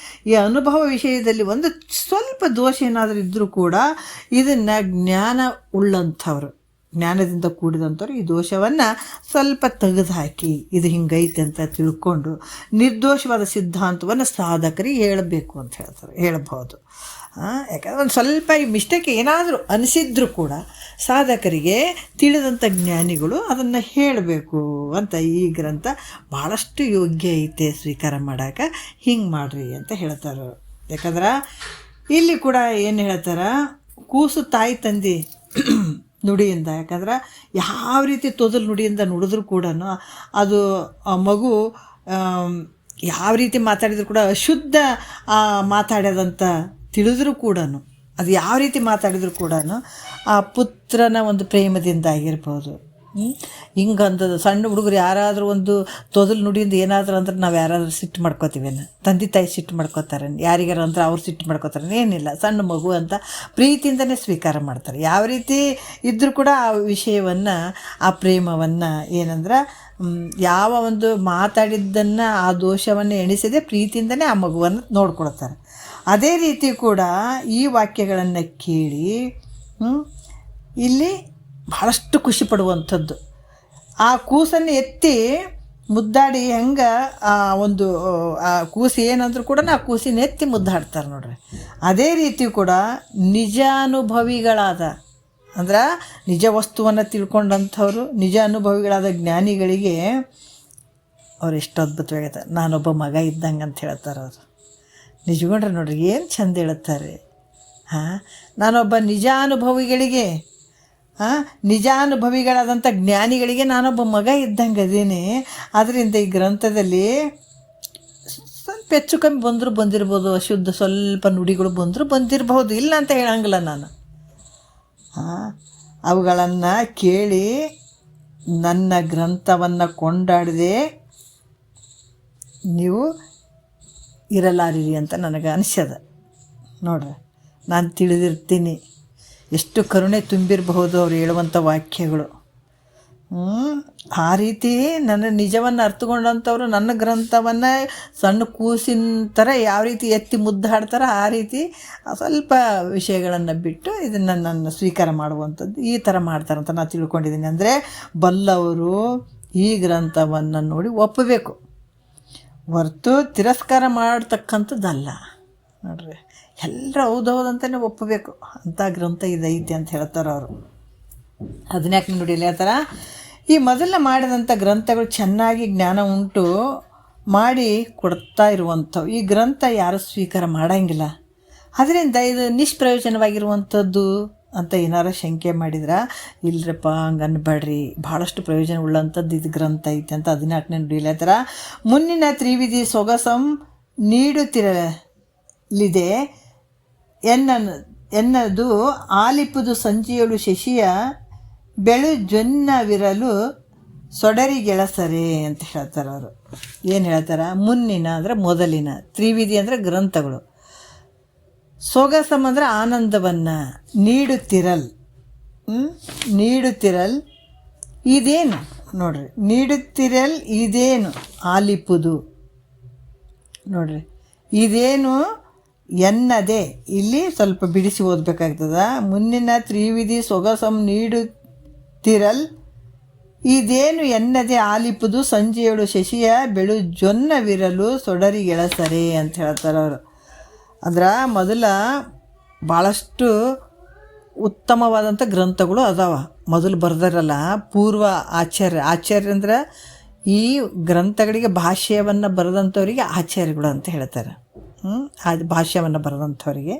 ಈ ಅನುಭವ ವಿಷಯದಲ್ಲಿ ಒಂದು ಸ್ವಲ್ಪ ದೋಷ ಏನಾದರೂ ಇದ್ದರೂ ಕೂಡ ಇದನ್ನು ಜ್ಞಾನದಿಂದ ಕೂಡಿದಂಥವ್ರು ಈ ದೋಷವನ್ನು ಸ್ವಲ್ಪ ತೆಗೆದು ಹಾಕಿ ಇದು ಹಿಂಗೈತೆ ಅಂತ ತಿಳ್ಕೊಂಡು ನಿರ್ದೋಷವಾದ ಸಿದ್ಧಾಂತವನ್ನು ಸಾಧಕರಿಗೆ ಹೇಳಬೇಕು ಅಂತ ಹೇಳ್ಬೋದು. ಯಾಕಂದರೆ ಒಂದು ಸ್ವಲ್ಪ ಈ ಮಿಸ್ಟೇಕ್ ಏನಾದರೂ ಅನಿಸಿದ್ರೂ ಕೂಡ ಸಾಧಕರಿಗೆ ತಿಳಿದಂಥ ಜ್ಞಾನಿಗಳು ಅದನ್ನು ಹೇಳಬೇಕು ಅಂತ ಈ ಗ್ರಂಥ ಭಾಳಷ್ಟು ಯೋಗ್ಯ ಐತೆ ಸ್ವೀಕಾರ ಮಾಡೋಕೆ, ಹಿಂಗೆ ಮಾಡಿರಿ ಅಂತ ಹೇಳ್ತಾರೆ. ಯಾಕಂದ್ರೆ ಇಲ್ಲಿ ಕೂಡ ಏನು ಹೇಳ್ತಾರೆ, ಕೂಸು ತಾಯಿ ತಂದೆ ನುಡಿಯಿಂದ, ಯಾಕಂದ್ರೆ ಯಾವ ರೀತಿ ತೊದಲು ನುಡಿಯಿಂದ ನುಡಿದ್ರೂ ಕೂಡ ಅದು ಆ ಮಗು ಯಾವ ರೀತಿ ಮಾತಾಡಿದ್ರು ಕೂಡ ಅಶುದ್ಧ ಮಾತಾಡ್ಯದಂತ ತಿಳಿದ್ರೂ ಕೂಡ, ಅದು ಯಾವ ರೀತಿ ಮಾತಾಡಿದ್ರು ಕೂಡ ಆ ಪುತ್ರನ ಒಂದು ಪ್ರೇಮದಿಂದ ಆಗಿರ್ಬೋದು. ಹಿಂಗಂದದು ಸಣ್ಣ ಹುಡುಗರು ಯಾರಾದರೂ ಒಂದು ತೊದಲು ನುಡಿಯಿಂದ ಏನಾದರೂ ಅಂದ್ರೆ ನಾವು ಯಾರಾದರೂ ಸಿಟ್ಟು ಮಾಡ್ಕೋತೀವೇನು? ತಂದೆ ತಾಯಿ ಸಿಟ್ಟು ಮಾಡ್ಕೋತಾರೆ, ಯಾರಿಗಾರ ಅಂದ್ರೆ ಅವ್ರು ಸಿಟ್ಟು ಮಾಡ್ಕೋತಾರೆ? ಏನಿಲ್ಲ, ಸಣ್ಣ ಮಗು ಅಂತ ಪ್ರೀತಿಯಿಂದನೇ ಸ್ವೀಕಾರ ಮಾಡ್ತಾರೆ. ಯಾವ ರೀತಿ ಇದ್ದರೂ ಕೂಡ ಆ ವಿಷಯವನ್ನು, ಆ ಪ್ರೇಮವನ್ನು ಏನಂದ್ರೆ ಯಾವ ಒಂದು ಮಾತಾಡಿದ್ದನ್ನು ಆ ದೋಷವನ್ನು ಎಣಿಸದೆ ಪ್ರೀತಿಯಿಂದನೇ ಆ ಮಗುವನ್ನು ನೋಡ್ಕೊಳ್ತಾರೆ. ಅದೇ ರೀತಿ ಕೂಡ ಈ ವಾಕ್ಯಗಳನ್ನು ಕೇಳಿ ಇಲ್ಲಿ ಭಾಳಷ್ಟು ಖುಷಿ ಪಡುವಂಥದ್ದು. ಆ ಕೂಸನ್ನು ಎತ್ತಿ ಮುದ್ದಾಡಿ ಹೆಂಗೆ ಆ ಕೂಸು ಏನಂದ್ರೂ ಕೂಡ ಆ ಕೂಸಿನ ಎತ್ತಿ ಮುದ್ದಾಡ್ತಾರೆ ನೋಡ್ರಿ. ಅದೇ ರೀತಿ ಕೂಡ ನಿಜಾನುಭವಿಗಳಾದ ಅಂದ್ರೆ ನಿಜ ವಸ್ತುವನ್ನು ತಿಳ್ಕೊಂಡಂಥವ್ರು, ನಿಜ ಅನುಭವಿಗಳಾದ ಜ್ಞಾನಿಗಳಿಗೆ ಅವ್ರು ಎಷ್ಟು ಅದ್ಭುತವಾಗೈತೆ. ನಾನೊಬ್ಬ ಮಗ ಇದ್ದಂಗೆ ಅಂತ ಹೇಳ್ತಾರೆ ಅವರು. ನಿಜಗೊಂಡ್ರೆ ನೋಡ್ರಿ ಏನು ಚಂದ ಹೇಳುತ್ತಾರೆ. ನಾನೊಬ್ಬ ನಿಜಾನುಭವಿಗಳಿಗೆ, ನಿಜಾನುಭವಿಗಳಾದಂಥ ಜ್ಞಾನಿಗಳಿಗೆ ನಾನೊಬ್ಬ ಮಗ ಇದ್ದಂಗೆ ಅದೇನೆ. ಆದ್ದರಿಂದ ಈ ಗ್ರಂಥದಲ್ಲಿ ಸ್ವಲ್ಪ ಹೆಚ್ಚು ಕಮ್ಮಿ ಬಂದರೂ ಬಂದಿರ್ಬೋದು, ಅಶುದ್ಧ ಸ್ವಲ್ಪ ನುಡಿಗಳು ಬಂದರೂ ಬಂದಿರಬಹುದು, ಇಲ್ಲ ಅಂತ ಹೇಳಂಗಿಲ್ಲ ನಾನು. ಅವುಗಳನ್ನು ಕೇಳಿ ನನ್ನ ಗ್ರಂಥವನ್ನು ಕೊಂಡಾಡದೆ ನೀವು ಇರಲಾರಿರಿ ಅಂತ ನನಗೆ ಅನಿಸ್ಯದ. ನೋಡ್ರಿ, ನಾನು ತಿಳಿದಿರ್ತೀನಿ ಎಷ್ಟು ಕರುಣೆ ತುಂಬಿರಬಹುದು ಅವ್ರು ಹೇಳುವಂಥ ವಾಕ್ಯಗಳು. ಆ ರೀತಿ ನನ್ನ ನಿಜವನ್ನು ಅರ್ಥಕೊಂಡಂಥವ್ರು ನನ್ನ ಗ್ರಂಥವನ್ನು ಸಣ್ಣ ಕೂಸಿನ ಥರ ಯಾವ ರೀತಿ ಎತ್ತಿ ಮುದ್ದಾಡ್ತಾರೋ ಆ ರೀತಿ ಸ್ವಲ್ಪ ವಿಷಯಗಳನ್ನು ಬಿಟ್ಟು ಇದನ್ನು ನನ್ನ ಸ್ವೀಕಾರ ಮಾಡುವಂಥದ್ದು ಈ ಥರ ಮಾಡ್ತಾರಂತ ನಾನು ತಿಳ್ಕೊಂಡಿದ್ದೀನಿ. ಅಂದರೆ ಬಲ್ಲವರು ಈ ಗ್ರಂಥವನ್ನು ನೋಡಿ ಒಪ್ಪಬೇಕು, ಹೊರತು ತಿರಸ್ಕಾರ ಮಾಡ್ತಕ್ಕಂಥದ್ದಲ್ಲ. ನೋಡ್ರಿ, ಎಲ್ಲರೂ ಹೌದೌದಂತಲೇ ಒಪ್ಪಬೇಕು, ಅಂಥ ಗ್ರಂಥ ಇದೈತಿ ಅಂತ ಹೇಳ್ತಾರೆ ಅವರು. ಅದನ್ಯಾಕೆ ನೋಡಿ ಹೇಳ್ತಾರ, ಈ ಮೊದಲು ಮಾಡಿದಂಥ ಗ್ರಂಥಗಳು ಚೆನ್ನಾಗಿ ಜ್ಞಾನ ಉಂಟು ಮಾಡಿ ಕೊಡ್ತಾ ಇರುವಂಥವು ಈ ಗ್ರಂಥ ಯಾರೂ ಸ್ವೀಕಾರ ಮಾಡೋಂಗಿಲ್ಲ. ಅದರಿಂದ ಇದು ನಿಷ್ಪ್ರಯೋಜನವಾಗಿರುವಂಥದ್ದು ಅಂತ ಏನಾರು ಶಂಕೆ ಮಾಡಿದ್ರೆ, ಇಲ್ಲರಪ್ಪ ಹಂಗೆ ಅನ್ಬೇಡ್ರಿ, ಭಾಳಷ್ಟು ಪ್ರಯೋಜನ ಉಳ್ಳಂಥದ್ದು ಇದು ಗ್ರಂಥ ಐತೆ ಅಂತ 14ನೇ ನುಡಿಯಲ್ಲಿ ಹೇಳ್ತಾರ. ಮುನ್ನಿನ ತ್ರಿವಿಧಿ ಸೊಗಸಂ ನೀಡುತ್ತಿರಲಿದೆ ಎನ್ನದು ಆಲಿಪುದು ಸಂಜೆಯಳು ಶಶಿಯ ಬೆಳು ಜೊನ್ನವಿರಲು ಸೊಡರಿಗೆಳಸರೆ ಅಂತ ಹೇಳ್ತಾರೆ ಅವರು. ಏನು ಹೇಳ್ತಾರೆ, ಮುನ್ನಿನ ಅಂದರೆ ಮೊದಲಿನ, ತ್ರಿವಿಧಿ ಅಂದರೆ ಗ್ರಂಥಗಳು, ಸೊಗಸಂ ಅಂದರೆ ಆನಂದವನ್ನು, ನೀಡುತ್ತಿರಲ್ ಇದೇನು ನೋಡ್ರಿ, ನೀಡುತ್ತಿರಲ್ ಇದೇನು ಆಲಿಪುದು ನೋಡ್ರಿ, ಇದೇನು ಎನ್ನದೇ, ಇಲ್ಲಿ ಸ್ವಲ್ಪ ಬಿಡಿಸಿ ಓದಬೇಕಾಗ್ತದ. ಮುನ್ನಿನ ತ್ರಿವಿಧಿ ಸೊಗಸಂ ನೀಡುತ್ತಿರಲ್ ಇದೇನು ಎನ್ನದೇ ಆಲಿಪುದು ಸಂಜೆಯಳು ಶಶಿಯ ಬೆಳು ಜೊನ್ನವಿರಲು ಸೊಡರಿಗೆಳಸರೆ ಅಂತ ಹೇಳ್ತಾರೆ ಅವರು. ಅಂದ್ರೆ ಮೊದಲ ಭಾಳಷ್ಟು ಉತ್ತಮವಾದಂಥ ಗ್ರಂಥಗಳು ಅದಾವ. ಮೊದಲು ಬರ್ದಾರಲ್ಲ ಪೂರ್ವ ಆಚಾರ್ಯ ಅಂದ್ರೆ ಈ ಗ್ರಂಥಗಳಿಗೆ ಭಾಷ್ಯವನ್ನು ಬರೆದಂಥವರಿಗೆ ಆಚಾರ್ಯಗಳು ಅಂತ ಹೇಳ್ತಾರೆ. ಆ ಭಾಷ್ಯವನ್ನು ಬರೆದಂಥವರಿಗೆ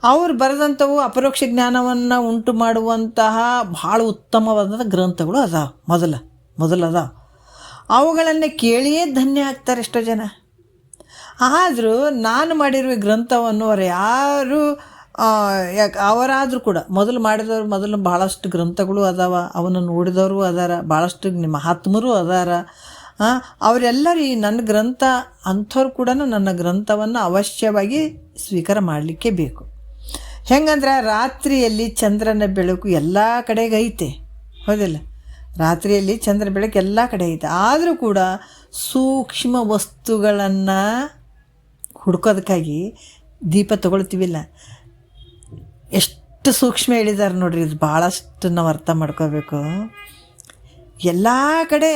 ಅವ್ರು ಬರೆದಂಥವು ಅಪರೋಕ್ಷ ಜ್ಞಾನವನ್ನು ಉಂಟು ಮಾಡುವಂತಹ ಭಾಳ ಉತ್ತಮವಾದಂಥ ಗ್ರಂಥಗಳು ಅದಾವೆ. ಮೊದಲು ಅದಾವೆ. ಅವುಗಳನ್ನು ಕೇಳಿಯೇ ಧನ್ಯ ಆಗ್ತಾರೆ ಎಷ್ಟೋ ಜನ. ಆದರೂ ನಾನು ಮಾಡಿರುವ ಗ್ರಂಥವನ್ನು ಅವರು ಯಾರು ಅವರಾದರೂ ಕೂಡ ಮೊದಲು ಭಾಳಷ್ಟು ಗ್ರಂಥಗಳು ಅದಾವ, ಅವನ್ನು ನೋಡಿದವರು ಅದಾರ, ಭಾಳಷ್ಟು ಮಹಾತ್ಮರು ಅದಾರ. ಅವರೆಲ್ಲರೂ ಈ ನನ್ನ ಗ್ರಂಥ ಅಂಥವ್ರು ಕೂಡ ನನ್ನ ಗ್ರಂಥವನ್ನು ಅವಶ್ಯವಾಗಿ ಸ್ವೀಕಾರ ಮಾಡಲಿಕ್ಕೆ ಬೇಕು. ಹೆಂಗಂದ್ರೆ ರಾತ್ರಿಯಲ್ಲಿ ಚಂದ್ರನ ಬೆಳಕು ಎಲ್ಲ ಕಡೆಗೆ ಐತೆ, ಹೌದಿಲ್ಲ? ರಾತ್ರಿಯಲ್ಲಿ ಚಂದ್ರನ ಬೆಳಕು ಎಲ್ಲ ಕಡೆ ಐತೆ. ಆದರೂ ಕೂಡ ಸೂಕ್ಷ್ಮ ವಸ್ತುಗಳನ್ನು ಹುಡ್ಕೋದಕ್ಕಾಗಿ ದೀಪ ತೊಗೊಳ್ತೀವಿಲ್ಲ, ಎಷ್ಟು ಸೂಕ್ಷ್ಮ ಹೇಳಿದ್ದಾರೆ ನೋಡ್ರಿ. ಇದು ಭಾಳಷ್ಟು ನಾವು ಅರ್ಥ ಮಾಡ್ಕೋಬೇಕು. ಎಲ್ಲ ಕಡೆ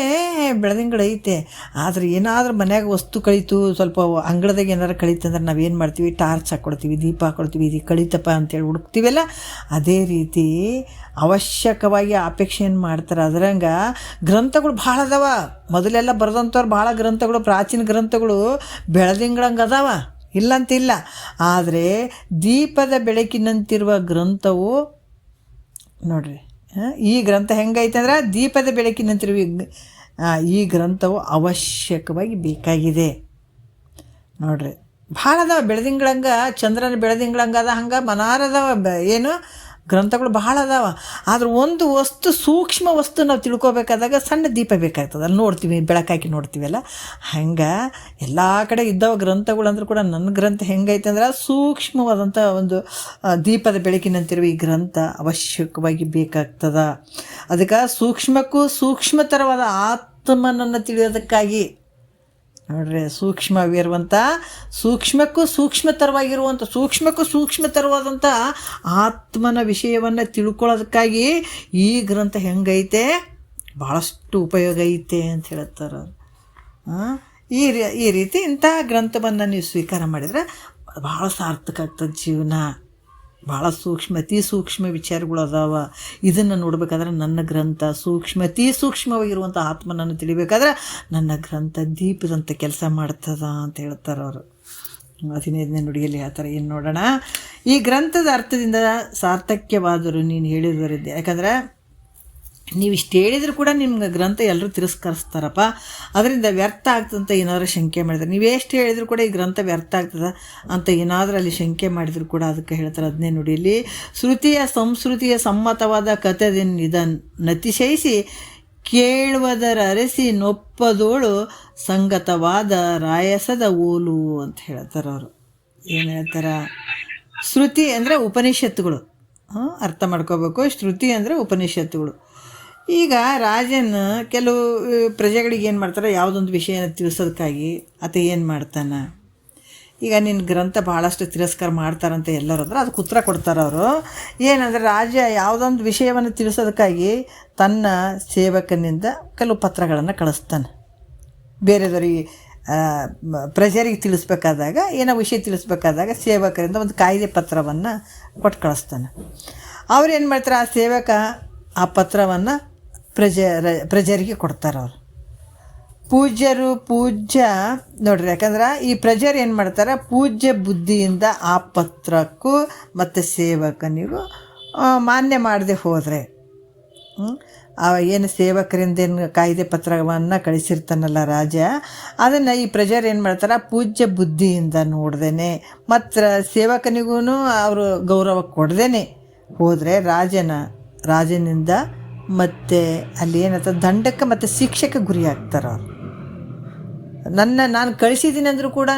ಬೆಳದಿಂಗಳು ಐತೆ, ಆದರೆ ಏನಾದರೂ ಮನ್ಯಾಗ ವಸ್ತು ಕಳೀತು, ಸ್ವಲ್ಪ ಅಂಗಳದಾಗ ಏನಾರು ಕಳೀತಂದ್ರೆ ನಾವೇನು ಮಾಡ್ತೀವಿ, ಟಾರ್ಚ್ ಹಾಕ್ಕೊಡ್ತೀವಿ, ದೀಪ ಹಾಕ್ಕೊಡ್ತೀವಿ, ಇದು ಕಳೀತಪ್ಪ ಅಂತೇಳಿ ಹುಡುಕ್ತೀವಲ್ಲ. ಅದೇ ರೀತಿ ಅವಶ್ಯಕವಾಗಿ ಅಪೇಕ್ಷೆಯನ್ನು ಮಾಡ್ತಾರೆ. ಅದರಂಗೆ ಗ್ರಂಥಗಳು ಭಾಳ ಅದಾವ. ಮೊದಲೆಲ್ಲ ಬರೆದಂಥವ್ರು ಭಾಳ ಗ್ರಂಥಗಳು, ಪ್ರಾಚೀನ ಗ್ರಂಥಗಳು ಬೆಳದಿಂಗಳಂಗೆ ಅದಾವ, ಇಲ್ಲಂತಿಲ್ಲ. ಆದರೆ ದೀಪದ ಬೆಳಕಿನಂತಿರುವ ಗ್ರಂಥವು ನೋಡ್ರಿ, ಈ ಗ್ರಂಥ ಹೆಂಗೈತೆ ಅಂದ್ರೆ ದೀಪದ ಬೆಳಕಿನಂತಿರುವ ಈ ಗ್ರಂಥವು ಅವಶ್ಯಕವಾಗಿ ಬೇಕಾಗಿದೆ. ನೋಡ್ರಿ, ಭಾಳ ಅದಾವ. ಬೆಳದಿಂಗಳಂಗೆ ಚಂದ್ರನ ಬೆಳದಿಂಗಳಂಗೆ ಅದ, ಹಂಗೆ ಮನಾರದವ ಏನು ಗ್ರಂಥಗಳು ಭಾಳ ಅದಾವ. ಆದ್ರೆ ಒಂದು ವಸ್ತು, ಸೂಕ್ಷ್ಮ ವಸ್ತು ನಾವು ತಿಳ್ಕೊಬೇಕಾದಾಗ ಸಣ್ಣ ದೀಪ ಬೇಕಾಗ್ತದೆ. ಅಲ್ಲಿ ನೋಡ್ತೀವಿ, ಬೆಳಕಾಕಿ ನೋಡ್ತೀವಲ್ಲ. ಹಂಗೆ ಎಲ್ಲ ಕಡೆ ಇದ್ದಾವ ಗ್ರಂಥಗಳು ಅಂದರೂ ಕೂಡ ನನ್ನ ಗ್ರಂಥ ಹೆಂಗೈತೆ ಅಂದ್ರೆ ಸೂಕ್ಷ್ಮವಾದಂಥ ಒಂದು ದೀಪದ ಬೆಳಕಿನಂತಿರುವ ಈ ಗ್ರಂಥ ಅವಶ್ಯಕವಾಗಿ ಬೇಕಾಗ್ತದ. ಅದಕ್ಕೆ ಸೂಕ್ಷ್ಮಕ್ಕೂ ಸೂಕ್ಷ್ಮತರವಾದ ಆತ್ಮನನ್ನು ತಿಳಿಯೋದಕ್ಕಾಗಿ ನೋಡ್ರಿ, ಸೂಕ್ಷ್ಮವಿರುವಂಥ ಸೂಕ್ಷ್ಮಕ್ಕೂ ಸೂಕ್ಷ್ಮತರವಾದಂಥ ಆತ್ಮನ ವಿಷಯವನ್ನು ತಿಳ್ಕೊಳ್ಳೋದಕ್ಕಾಗಿ ಈ ಗ್ರಂಥ ಹೆಂಗೈತೆ, ಭಾಳಷ್ಟು ಉಪಯೋಗ ಐತೆ ಅಂತ ಹೇಳ್ತಾರೆ. ಈ ರೀತಿ ಇಂಥ ಗ್ರಂಥವನ್ನು ನೀವು ಸ್ವೀಕಾರ ಮಾಡಿದರೆ ಭಾಳ ಸಾರ್ಥಕ ಆಗ್ತದೆ ಜೀವನ. ಭಾಳ ಅತಿ ಸೂಕ್ಷ್ಮ ವಿಚಾರಗಳು ಅದಾವ. ಇದನ್ನು ನೋಡಬೇಕಾದ್ರೆ ನನ್ನ ಗ್ರಂಥ ಅತಿ ಸೂಕ್ಷ್ಮವಾಗಿರುವಂಥ ಆತ್ಮನನ್ನು ತಿಳಿಬೇಕಾದ್ರೆ ನನ್ನ ಗ್ರಂಥ ದೀಪದಂಥ ಕೆಲಸ ಮಾಡ್ತದ ಅಂತ ಹೇಳ್ತಾರೆ ಅವರು. 15ನೇ ನುಡಿಯಲ್ಲಿ ಹೇಳ್ತಾರೆ. ಏನು ನೋಡೋಣ, ಈ ಗ್ರಂಥದ ಅರ್ಥದಿಂದ ಸಾರ್ಥಕ್ಯವಾದರೂ ನೀನು ಹೇಳಿರುವರಿದ್ದೆ. ಯಾಕಂದ್ರೆ ನೀವು ಇಷ್ಟು ಹೇಳಿದರೂ ಕೂಡ ನಿಮ್ಗೆ ಗ್ರಂಥ ಎಲ್ಲರೂ ತಿರಸ್ಕರಿಸ್ತಾರಪ್ಪ, ಅದರಿಂದ ವ್ಯರ್ಥ ಆಗ್ತದಂತ ಏನಾದರೂ ಶಂಕೆ ಮಾಡಿದ್ರೆ, ನೀವು ಎಷ್ಟು ಹೇಳಿದರೂ ಕೂಡ ಈ ಗ್ರಂಥ ವ್ಯರ್ಥ ಆಗ್ತದೆ ಅಂತ ಏನಾದರೂ ಅಲ್ಲಿ ಶಂಕೆ ಮಾಡಿದರೂ ಕೂಡ ಅದಕ್ಕೆ ಹೇಳ್ತಾರೆ. ಅದನ್ನೇ ನೋಡಿ ಇಲ್ಲಿ, ಶ್ರುತಿಯ ಸಂಸ್ಕೃತಿಯ ಸಮ್ಮತವಾದ ಕಥೆದಿಂದ ನತಿಶಯಿಸಿ ಕೇಳುವುದರ ಅರಸಿ ನೊಪ್ಪದೋಳು ಸಂಗತವಾದ ರಾಯಸದ ಓಲು ಅಂತ ಹೇಳ್ತಾರೆ ಅವರು. ಏನು ಹೇಳ್ತಾರೆ? ಶ್ರುತಿ ಅಂದರೆ ಉಪನಿಷತ್ತುಗಳು, ಅರ್ಥ ಮಾಡ್ಕೋಬೇಕು. ಶ್ರುತಿ ಅಂದರೆ ಉಪನಿಷತ್ತುಗಳು. ಈಗ ರಾಜನ ಕೆಲವು ಪ್ರಜೆಗಳಿಗೆ ಏನು ಮಾಡ್ತಾರೆ, ಯಾವುದೊಂದು ವಿಷಯನ ತಿಳಿಸೋದಕ್ಕಾಗಿ ಆತ ಏನು ಮಾಡ್ತಾನೆ, ಈಗ ನಿನ್ನ ಗ್ರಂಥ ಭಾಳಷ್ಟು ತಿರಸ್ಕಾರ ಮಾಡ್ತಾರಂತ ಎಲ್ಲರೂ ಅಂದ್ರೆ ಅದಕ್ಕೆ ಉತ್ತರ ಕೊಡ್ತಾರೆ ಅವರು. ಏನಂದರೆ, ರಾಜ ಯಾವುದೊಂದು ವಿಷಯವನ್ನು ತಿಳಿಸೋದಕ್ಕಾಗಿ ತನ್ನ ಸೇವಕನಿಂದ ಕೆಲವು ಪತ್ರಗಳನ್ನು ಕಳಿಸ್ತಾನೆ. ಬೇರೆದವರಿಗೆ ಪ್ರಜೆರಿಗೆ ತಿಳಿಸ್ಬೇಕಾದಾಗ, ಏನೋ ವಿಷಯ ತಿಳಿಸ್ಬೇಕಾದಾಗ ಸೇವಕರಿಂದ ಒಂದು ಕಾಯ್ದೆ ಪತ್ರವನ್ನು ಕೊಟ್ಟು ಕಳಿಸ್ತಾನೆ. ಅವ್ರು ಏನು ಮಾಡ್ತಾರೆ, ಆ ಸೇವಕ ಆ ಪತ್ರವನ್ನು ಪ್ರಜರಿಗೆ ಕೊಡ್ತಾರೆ ಅವರು. ಪೂಜ್ಯ ನೋಡ್ರಿ, ಯಾಕಂದ್ರೆ ಈ ಪ್ರಜರು ಏನು ಮಾಡ್ತಾರೆ, ಪೂಜ್ಯ ಬುದ್ಧಿಯಿಂದ ಆ ಪತ್ರಕ್ಕೂ ಮತ್ತು ಸೇವಕನಿಗೂ ಮಾನ್ಯ ಮಾಡದೆ ಹೋದರೆ, ಏನು ಸೇವಕರಿಂದ ಏನು ಕಾಯ್ದೆ ಪತ್ರವನ್ನು ಕಳಿಸಿರ್ತಾನಲ್ಲ ರಾಜ, ಅದನ್ನು ಈ ಪ್ರಜರು ಏನು ಮಾಡ್ತಾರೆ, ಪೂಜ್ಯ ಬುದ್ಧಿಯಿಂದ ನೋಡ್ದೇನೆ ಮತ್ತು ಸೇವಕನಿಗೂ ಅವರು ಗೌರವ ಕೊಡ್ದೇನೆ ಹೋದರೆ ರಾಜನಿಂದ ಮತ್ತು ಅಲ್ಲಿ ಏನಂತ ದಂಡಕ್ಕೆ ಮತ್ತು ಶಿಕ್ಷೆಗೆ ಗುರಿ ಆಗ್ತಾರೆ ಅವರು. ನಾನು ಕಳಿಸಿದ್ದೀನಿ ಅಂದರೂ ಕೂಡ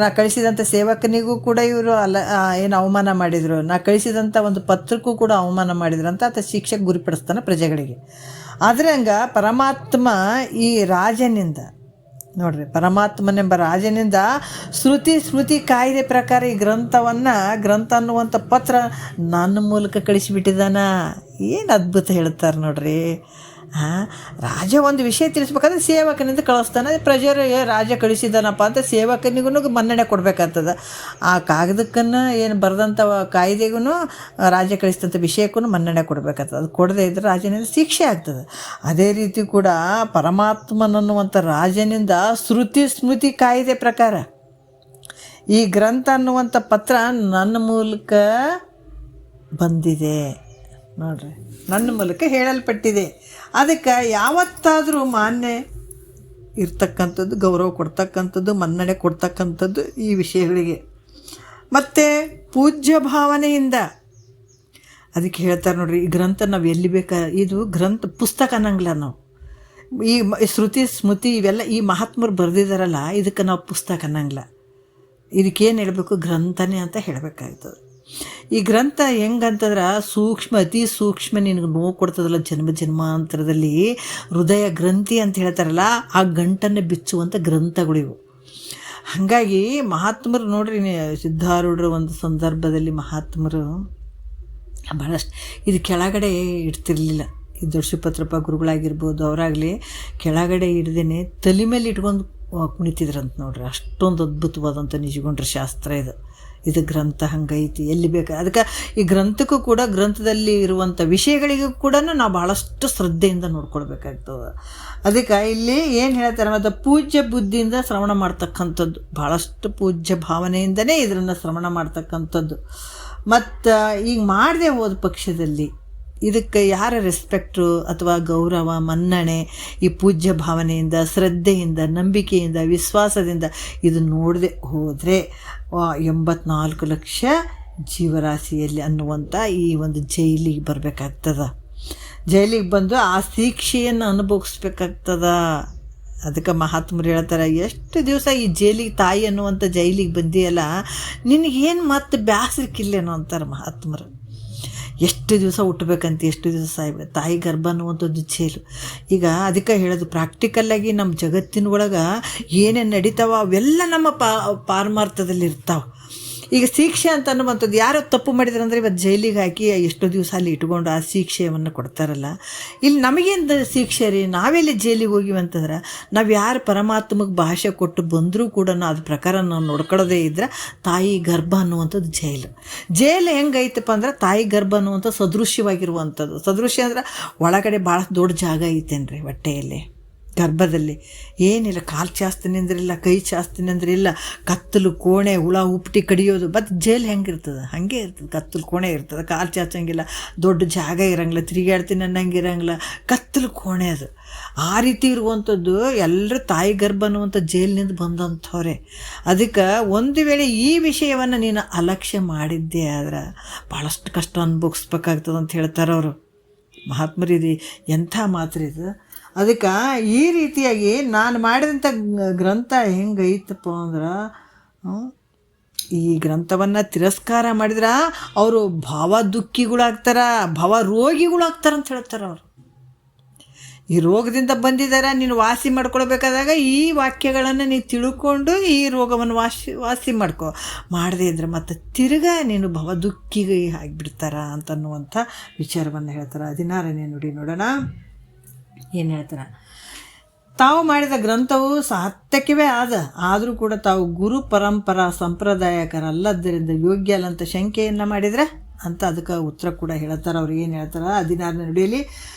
ನಾ ಕಳಿಸಿದಂಥ ಸೇವಕನಿಗೂ ಕೂಡ ಇವರು ಏನು ಅವಮಾನ ಮಾಡಿದರು, ನಾ ಕಳಿಸಿದಂಥ ಒಂದು ಪತ್ರಕ್ಕೂ ಕೂಡ ಅವಮಾನ ಮಾಡಿದ್ರು ಅಂತ ಆತ ಶಿಕ್ಷೆಗೆ ಗುರಿಪಡಿಸ್ತಾನೆ ಪ್ರಜೆಗಳಿಗೆ. ಆದ್ರಂಗ ಪರಮಾತ್ಮ ಈ ರಾಜನಿಂದ ನೋಡ್ರಿ, ಪರಮಾತ್ಮನೆಂಬ ರಾಜನಿಂದ ಸ್ಮೃತಿ ಕಾಯ್ದೆ ಪ್ರಕಾರ ಈ ಗ್ರಂಥ ಅನ್ನುವಂಥ ಪತ್ರ ನನ್ನ ಮೂಲಕ ಕಳಿಸಿಬಿಟ್ಟಿದ್ದಾನ. ಏನು ಅದ್ಭುತ ಹೇಳ್ತಾರೆ ನೋಡ್ರಿ. ರಾಜ ಒಂದು ವಿಷಯ ತಿಳಿಸ್ಬೇಕಾದ್ರೆ ಸೇವಕನಿಂದ ಕಳಿಸ್ತಾನೆ. ಪ್ರಜೆರು ರಾಜ ಕಳಿಸಿದಾನಪ್ಪ ಅಂತ ಸೇವಕನಿಗೂ ಮನ್ನಣೆ ಕೊಡಬೇಕಾಗ್ತದೆ. ಆ ಕಾಗದಕ್ಕನ್ನು ಏನು ಬರೆದಂಥ ಕಾಯ್ದೆಗೂ ರಾಜ ಕಳಿಸಿದಂಥ ವಿಷಯಕ್ಕೂ ಮನ್ನಣೆ ಕೊಡಬೇಕಾಗ್ತದೆ. ಅದು ಕೊಡದೇ ಇದ್ದರೆ ರಾಜನಿಂದ ಶಿಕ್ಷೆ ಆಗ್ತದೆ. ಅದೇ ರೀತಿ ಕೂಡ ಪರಮಾತ್ಮನನ್ನುವಂಥ ರಾಜನಿಂದ ಸ್ಮೃತಿ ಕಾಯ್ದೆ ಪ್ರಕಾರ ಈ ಗ್ರಂಥ ಅನ್ನುವಂಥ ಪತ್ರ ನನ್ನ ಮೂಲಕ ಬಂದಿದೆ ನೋಡ್ರಿ, ನನ್ನ ಮೂಲಕ ಹೇಳಲ್ಪಟ್ಟಿದೆ. ಅದಕ್ಕೆ ಯಾವತ್ತಾದರೂ ಮಾನ್ಯ ಇರ್ತಕ್ಕಂಥದ್ದು, ಗೌರವ ಕೊಡ್ತಕ್ಕಂಥದ್ದು, ಮನ್ನಣೆ ಕೊಡ್ತಕ್ಕಂಥದ್ದು ಈ ವಿಷಯಗಳಿಗೆ. ಮತ್ತು ಪೂಜ್ಯ ಭಾವನೆಯಿಂದ ಅದಕ್ಕೆ ಹೇಳ್ತಾರೆ ನೋಡ್ರಿ, ಈ ಗ್ರಂಥ ನಾವು ಎಲ್ಲಿ ಇದು ಗ್ರಂಥ ಪುಸ್ತಕ ಅನ್ನಂಗಿಲ್ಲ ನಾವು. ಈ ಶ್ರುತಿ ಸ್ಮೃತಿ ಇವೆಲ್ಲ ಈ ಮಹಾತ್ಮರು ಬರೆದಿದ್ದಾರಲ್ಲ, ಇದಕ್ಕೆ ನಾವು ಪುಸ್ತಕ ಅನ್ನಂಗಿಲ್ಲ. ಇದಕ್ಕೇನು ಹೇಳಬೇಕು, ಗ್ರಂಥನೇ ಅಂತ ಹೇಳಬೇಕಾಗ್ತದೆ. ಈ ಗ್ರಂಥ ಹೆಂಗಂತಂದ್ರೆ ಅತಿ ಸೂಕ್ಷ್ಮ, ನಿನಗೆ ನೋವು ಕೊಡ್ತದಲ್ಲ ಜನ್ಮಾಂತರದಲ್ಲಿ, ಹೃದಯ ಗ್ರಂಥಿ ಅಂತ ಹೇಳ್ತಾರಲ್ಲ, ಆ ಗಂಟನ್ನು ಬಿಚ್ಚುವಂಥ ಗ್ರಂಥಗಳಿವು. ಹಾಗಾಗಿ ಮಹಾತ್ಮರು ನೋಡ್ರಿ, ಸಿದ್ಧಾರೂಢರ ಒಂದು ಸಂದರ್ಭದಲ್ಲಿ ಮಹಾತ್ಮರು ಭಾಳಷ್ಟು ಇದು ಕೆಳಗಡೆ ಇಡ್ತಿರ್ಲಿಲ್ಲ. ಈ ದೊಡ್ಡಶಿವಪತ್ರಪ್ಪ ಗುರುಗಳಾಗಿರ್ಬೋದು, ಅವರಾಗಲಿ ಕೆಳಗಡೆ ಹಿಡ್ದೇನೆ ತಲೆ ಮೇಲೆ ಇಟ್ಕೊಂಡು ಕುಣಿತಿದ್ರಂತ ನೋಡ್ರಿ. ಅಷ್ಟೊಂದು ಅದ್ಭುತವಾದಂಥ ನಿಜಗೊಂಡ್ರ ಶಾಸ್ತ್ರ ಇದು ಗ್ರಂಥ ಹಂಗೈತಿ, ಎಲ್ಲಿ ಬೇಕು. ಅದಕ್ಕೆ ಈ ಗ್ರಂಥಕ್ಕೂ ಕೂಡ, ಗ್ರಂಥದಲ್ಲಿ ಇರುವಂಥ ವಿಷಯಗಳಿಗೂ ಕೂಡ ನಾವು ಭಾಳಷ್ಟು ಶ್ರದ್ಧೆಯಿಂದ ನೋಡ್ಕೊಳ್ಬೇಕಾಗ್ತದೆ. ಅದಕ್ಕೆ ಇಲ್ಲಿ ಏನು ಹೇಳ್ತಾರೆ, ಮತ್ತು ಪೂಜ್ಯ ಬುದ್ಧಿಯಿಂದ ಶ್ರವಣ ಮಾಡ್ತಕ್ಕಂಥದ್ದು, ಭಾಳಷ್ಟು ಪೂಜ್ಯ ಭಾವನೆಯಿಂದನೇ ಇದನ್ನು ಶ್ರವಣ ಮಾಡ್ತಕ್ಕಂಥದ್ದು. ಮತ್ತು ಈಗ ಮಾಡದೆ ಹೋದ ಪಕ್ಷದಲ್ಲಿ ಇದಕ್ಕೆ ಯಾರ ರೆಸ್ಪೆಕ್ಟು ಅಥವಾ ಗೌರವ ಮನ್ನಣೆ ಈ ಪೂಜ್ಯ ಭಾವನೆಯಿಂದ, ಶ್ರದ್ಧೆಯಿಂದ, ನಂಬಿಕೆಯಿಂದ, ವಿಶ್ವಾಸದಿಂದ ಇದು ನೋಡದೆ ಹೋದರೆ 84 ಲಕ್ಷ ಜೀವರಾಶಿಯಲ್ಲಿ ಅನ್ನುವಂಥ ಈ ಒಂದು ಜೈಲಿಗೆ ಬರಬೇಕಾಗ್ತದ. ಜೈಲಿಗೆ ಬಂದು ಆ ಶಿಕ್ಷೆಯನ್ನು ಅನುಭವಿಸ್ಬೇಕಾಗ್ತದ. ಅದಕ್ಕೆ ಮಹಾತ್ಮರು ಹೇಳ್ತಾರೆ, ಎಷ್ಟು ದಿವಸ ಈ ಜೈಲಿಗೆ, ತಾಯಿ ಅನ್ನುವಂಥ ಜೈಲಿಗೆ ಬಂದಿಯಲ್ಲ, ನಿನಗೇನು ಮತ್ತೆ ಬ್ಯಾಸರಿಕಿಲ್ಲೇನೋ ಅಂತಾರೆ ಮಹಾತ್ಮರು. ಎಷ್ಟು ದಿವಸ ಹುಟ್ಟಬೇಕಂತ, ಎಷ್ಟು ದಿವಸ ಸಾಯ್ಬೇಕು. ತಾಯಿ ಗರ್ಭ ಅನ್ನುವಂಥದ್ದು ಜೈಲು. ಈಗ ಅದಕ್ಕೆ ಹೇಳೋದು, ಪ್ರಾಕ್ಟಿಕಲ್ಲಾಗಿ ನಮ್ಮ ಜಗತ್ತಿನ ಒಳಗೆ ಏನೇನು ನಡೀತಾವ ಅವೆಲ್ಲ ನಮ್ಮ ಪಾರಮಾರ್ಥದಲ್ಲಿ ಇರ್ತಾವೆ. ಈಗ ಶಿಕ್ಷೆ ಅಂತ ಅನ್ನುವಂಥದ್ದು, ಯಾರೋ ತಪ್ಪು ಮಾಡಿದ್ರಂದ್ರೆ ಇವತ್ತು ಜೈಲಿಗೆ ಹಾಕಿ ಎಷ್ಟೋ ದಿವಸ ಅಲ್ಲಿ ಇಟ್ಕೊಂಡು ಆ ಶಿಕ್ಷೆಯನ್ನು ಕೊಡ್ತಾರಲ್ಲ. ಇಲ್ಲಿ ನಮಗೇನು ಶಿಕ್ಷೆ ರೀ, ನಾವೆಲ್ಲಿ ಜೈಲಿಗೆ ಹೋಗಿವಂತಂದ್ರೆ, ನಾವು ಯಾರು ಪರಮಾತ್ಮಗೆ ಭಾಷೆ ಕೊಟ್ಟು ಬಂದರೂ ಕೂಡ ಅದು ಪ್ರಕಾರ ನಾವು ನೋಡ್ಕೊಳ್ಳೋದೇ ಇದ್ರೆ, ತಾಯಿ ಗರ್ಭ ಅನ್ನುವಂಥದ್ದು ಜೈಲು ಹೆಂಗೈತಪ್ಪ ಅಂದ್ರೆ, ತಾಯಿ ಗರ್ಭ ಅನ್ನುವಂಥ ಸದೃಶ್ಯವಾಗಿರುವಂಥದ್ದು. ಸದೃಶ್ಯ ಅಂದ್ರೆ ಒಳಗಡೆ ಭಾಳ ದೊಡ್ಡ ಜಾಗ ಐತೇನ್ರಿ ಹೊಟ್ಟೆಯಲ್ಲಿ. ಗರ್ಭದಲ್ಲಿ ಏನಿಲ್ಲ, ಕಾಲು ಚಾಸ್ತೀನಿ ಅಂದ್ರಿಲ್ಲ, ಕೈ ಚಾಸ್ತೀನಿ ಅಂದ್ರಿಲ್ಲ, ಕತ್ತಲು ಕೋಣೆ, ಹುಳ ಉಪ್ಟಿ ಕಡಿಯೋದು. ಮತ್ತು ಜೈಲು ಹೆಂಗಿರ್ತದೆ ಹಾಗೆ ಇರ್ತದೆ, ಕತ್ತಲು ಕೋಣೆ ಇರ್ತದೆ, ಕಾಲು ಚಾಚಂಗಿಲ್ಲ, ದೊಡ್ಡ ಜಾಗ ಇರಂಗಿಲ್ಲ, ತಿರುಗಾಡ್ತೀನಿ ಅನ್ನಂಗೆ ಇರಂಗಿಲ್ಲ, ಕತ್ತಲು ಕೋಣೆ ಅದು. ಆ ರೀತಿ ಇರುವಂಥದ್ದು ಎಲ್ಲರೂ ತಾಯಿ ಗರ್ಭ ಅನ್ನುವಂಥ ಜೈಲಿನಿಂದ ಬಂದಂಥವ್ರೆ. ಅದಕ್ಕೆ ಒಂದು ವೇಳೆ ಈ ವಿಷಯವನ್ನು ನೀನು ಅಲಕ್ಷ್ಯ ಮಾಡಿದ್ದೆ ಆದ್ರೆ ಭಾಳಷ್ಟು ಕಷ್ಟ ಅನುಭವಿಸ್ಬೇಕಾಗ್ತದೆ ಅಂತ ಹೇಳ್ತಾರೆ ಅವರು ಮಹಾತ್ಮರಿದು. ಎಂಥ ಮಾತ್ರ ಇದು. ಅದಕ್ಕೆ ಈ ರೀತಿಯಾಗಿ ನಾನು ಮಾಡಿದಂಥ ಗ್ರಂಥ ಹೆಂಗೈತಪ್ಪ ಅಂದ್ರೆ, ಈ ಗ್ರಂಥವನ್ನು ತಿರಸ್ಕಾರ ಮಾಡಿದ್ರೆ ಅವರು ಭಾವ ದುಃಖಿಗಳಾಗ್ತಾರೆ, ಭಾವ ರೋಗಿಗಳಾಗ್ತಾರೆ ಅಂತ ಹೇಳ್ತಾರೆ ಅವರು. ಈ ರೋಗದಿಂದ ಬಂದಿದ್ದಾರೆ, ನೀನು ವಾಸಿ ಮಾಡ್ಕೊಳ್ಬೇಕಾದಾಗ ಈ ವಾಕ್ಯಗಳನ್ನು ನೀನು ತಿಳ್ಕೊಂಡು ಈ ರೋಗವನ್ನು ವಾಸಿ ಮಾಡದೇ ಇದ್ರೆ ಮತ್ತು ತಿರ್ಗಾ ನೀನು ಭವ ದುಃಖಿಗೆ ಆಗಿಬಿಡ್ತಾರ ಅಂತನ್ನುವಂಥ ವಿಚಾರವನ್ನು ಹೇಳ್ತಾರೆ. 16ನೇ ನುಡಿ ನೋಡೋಣ ಏನು ಹೇಳ್ತಾರೆ. ತಾವು ಮಾಡಿದ ಗ್ರಂಥವು ಸಾರ್ಥಕವೇ ಆದರೂ ಕೂಡ ತಾವು ಗುರು ಪರಂಪರಾ ಸಂಪ್ರದಾಯಕರಲ್ಲದ್ದರಿಂದ ಯೋಗ್ಯ ಅಲ್ಲ ಅಂತ ಶಂಕೆಯನ್ನು ಮಾಡಿದ್ರೆ ಅಂತ ಅದಕ್ಕೆ ಉತ್ತರ ಕೂಡ ಹೇಳ್ತಾರೆ. ಅವ್ರು ಏನು ಹೇಳ್ತಾರೆ 16ನೇ ನುಡಿಯಲ್ಲಿ,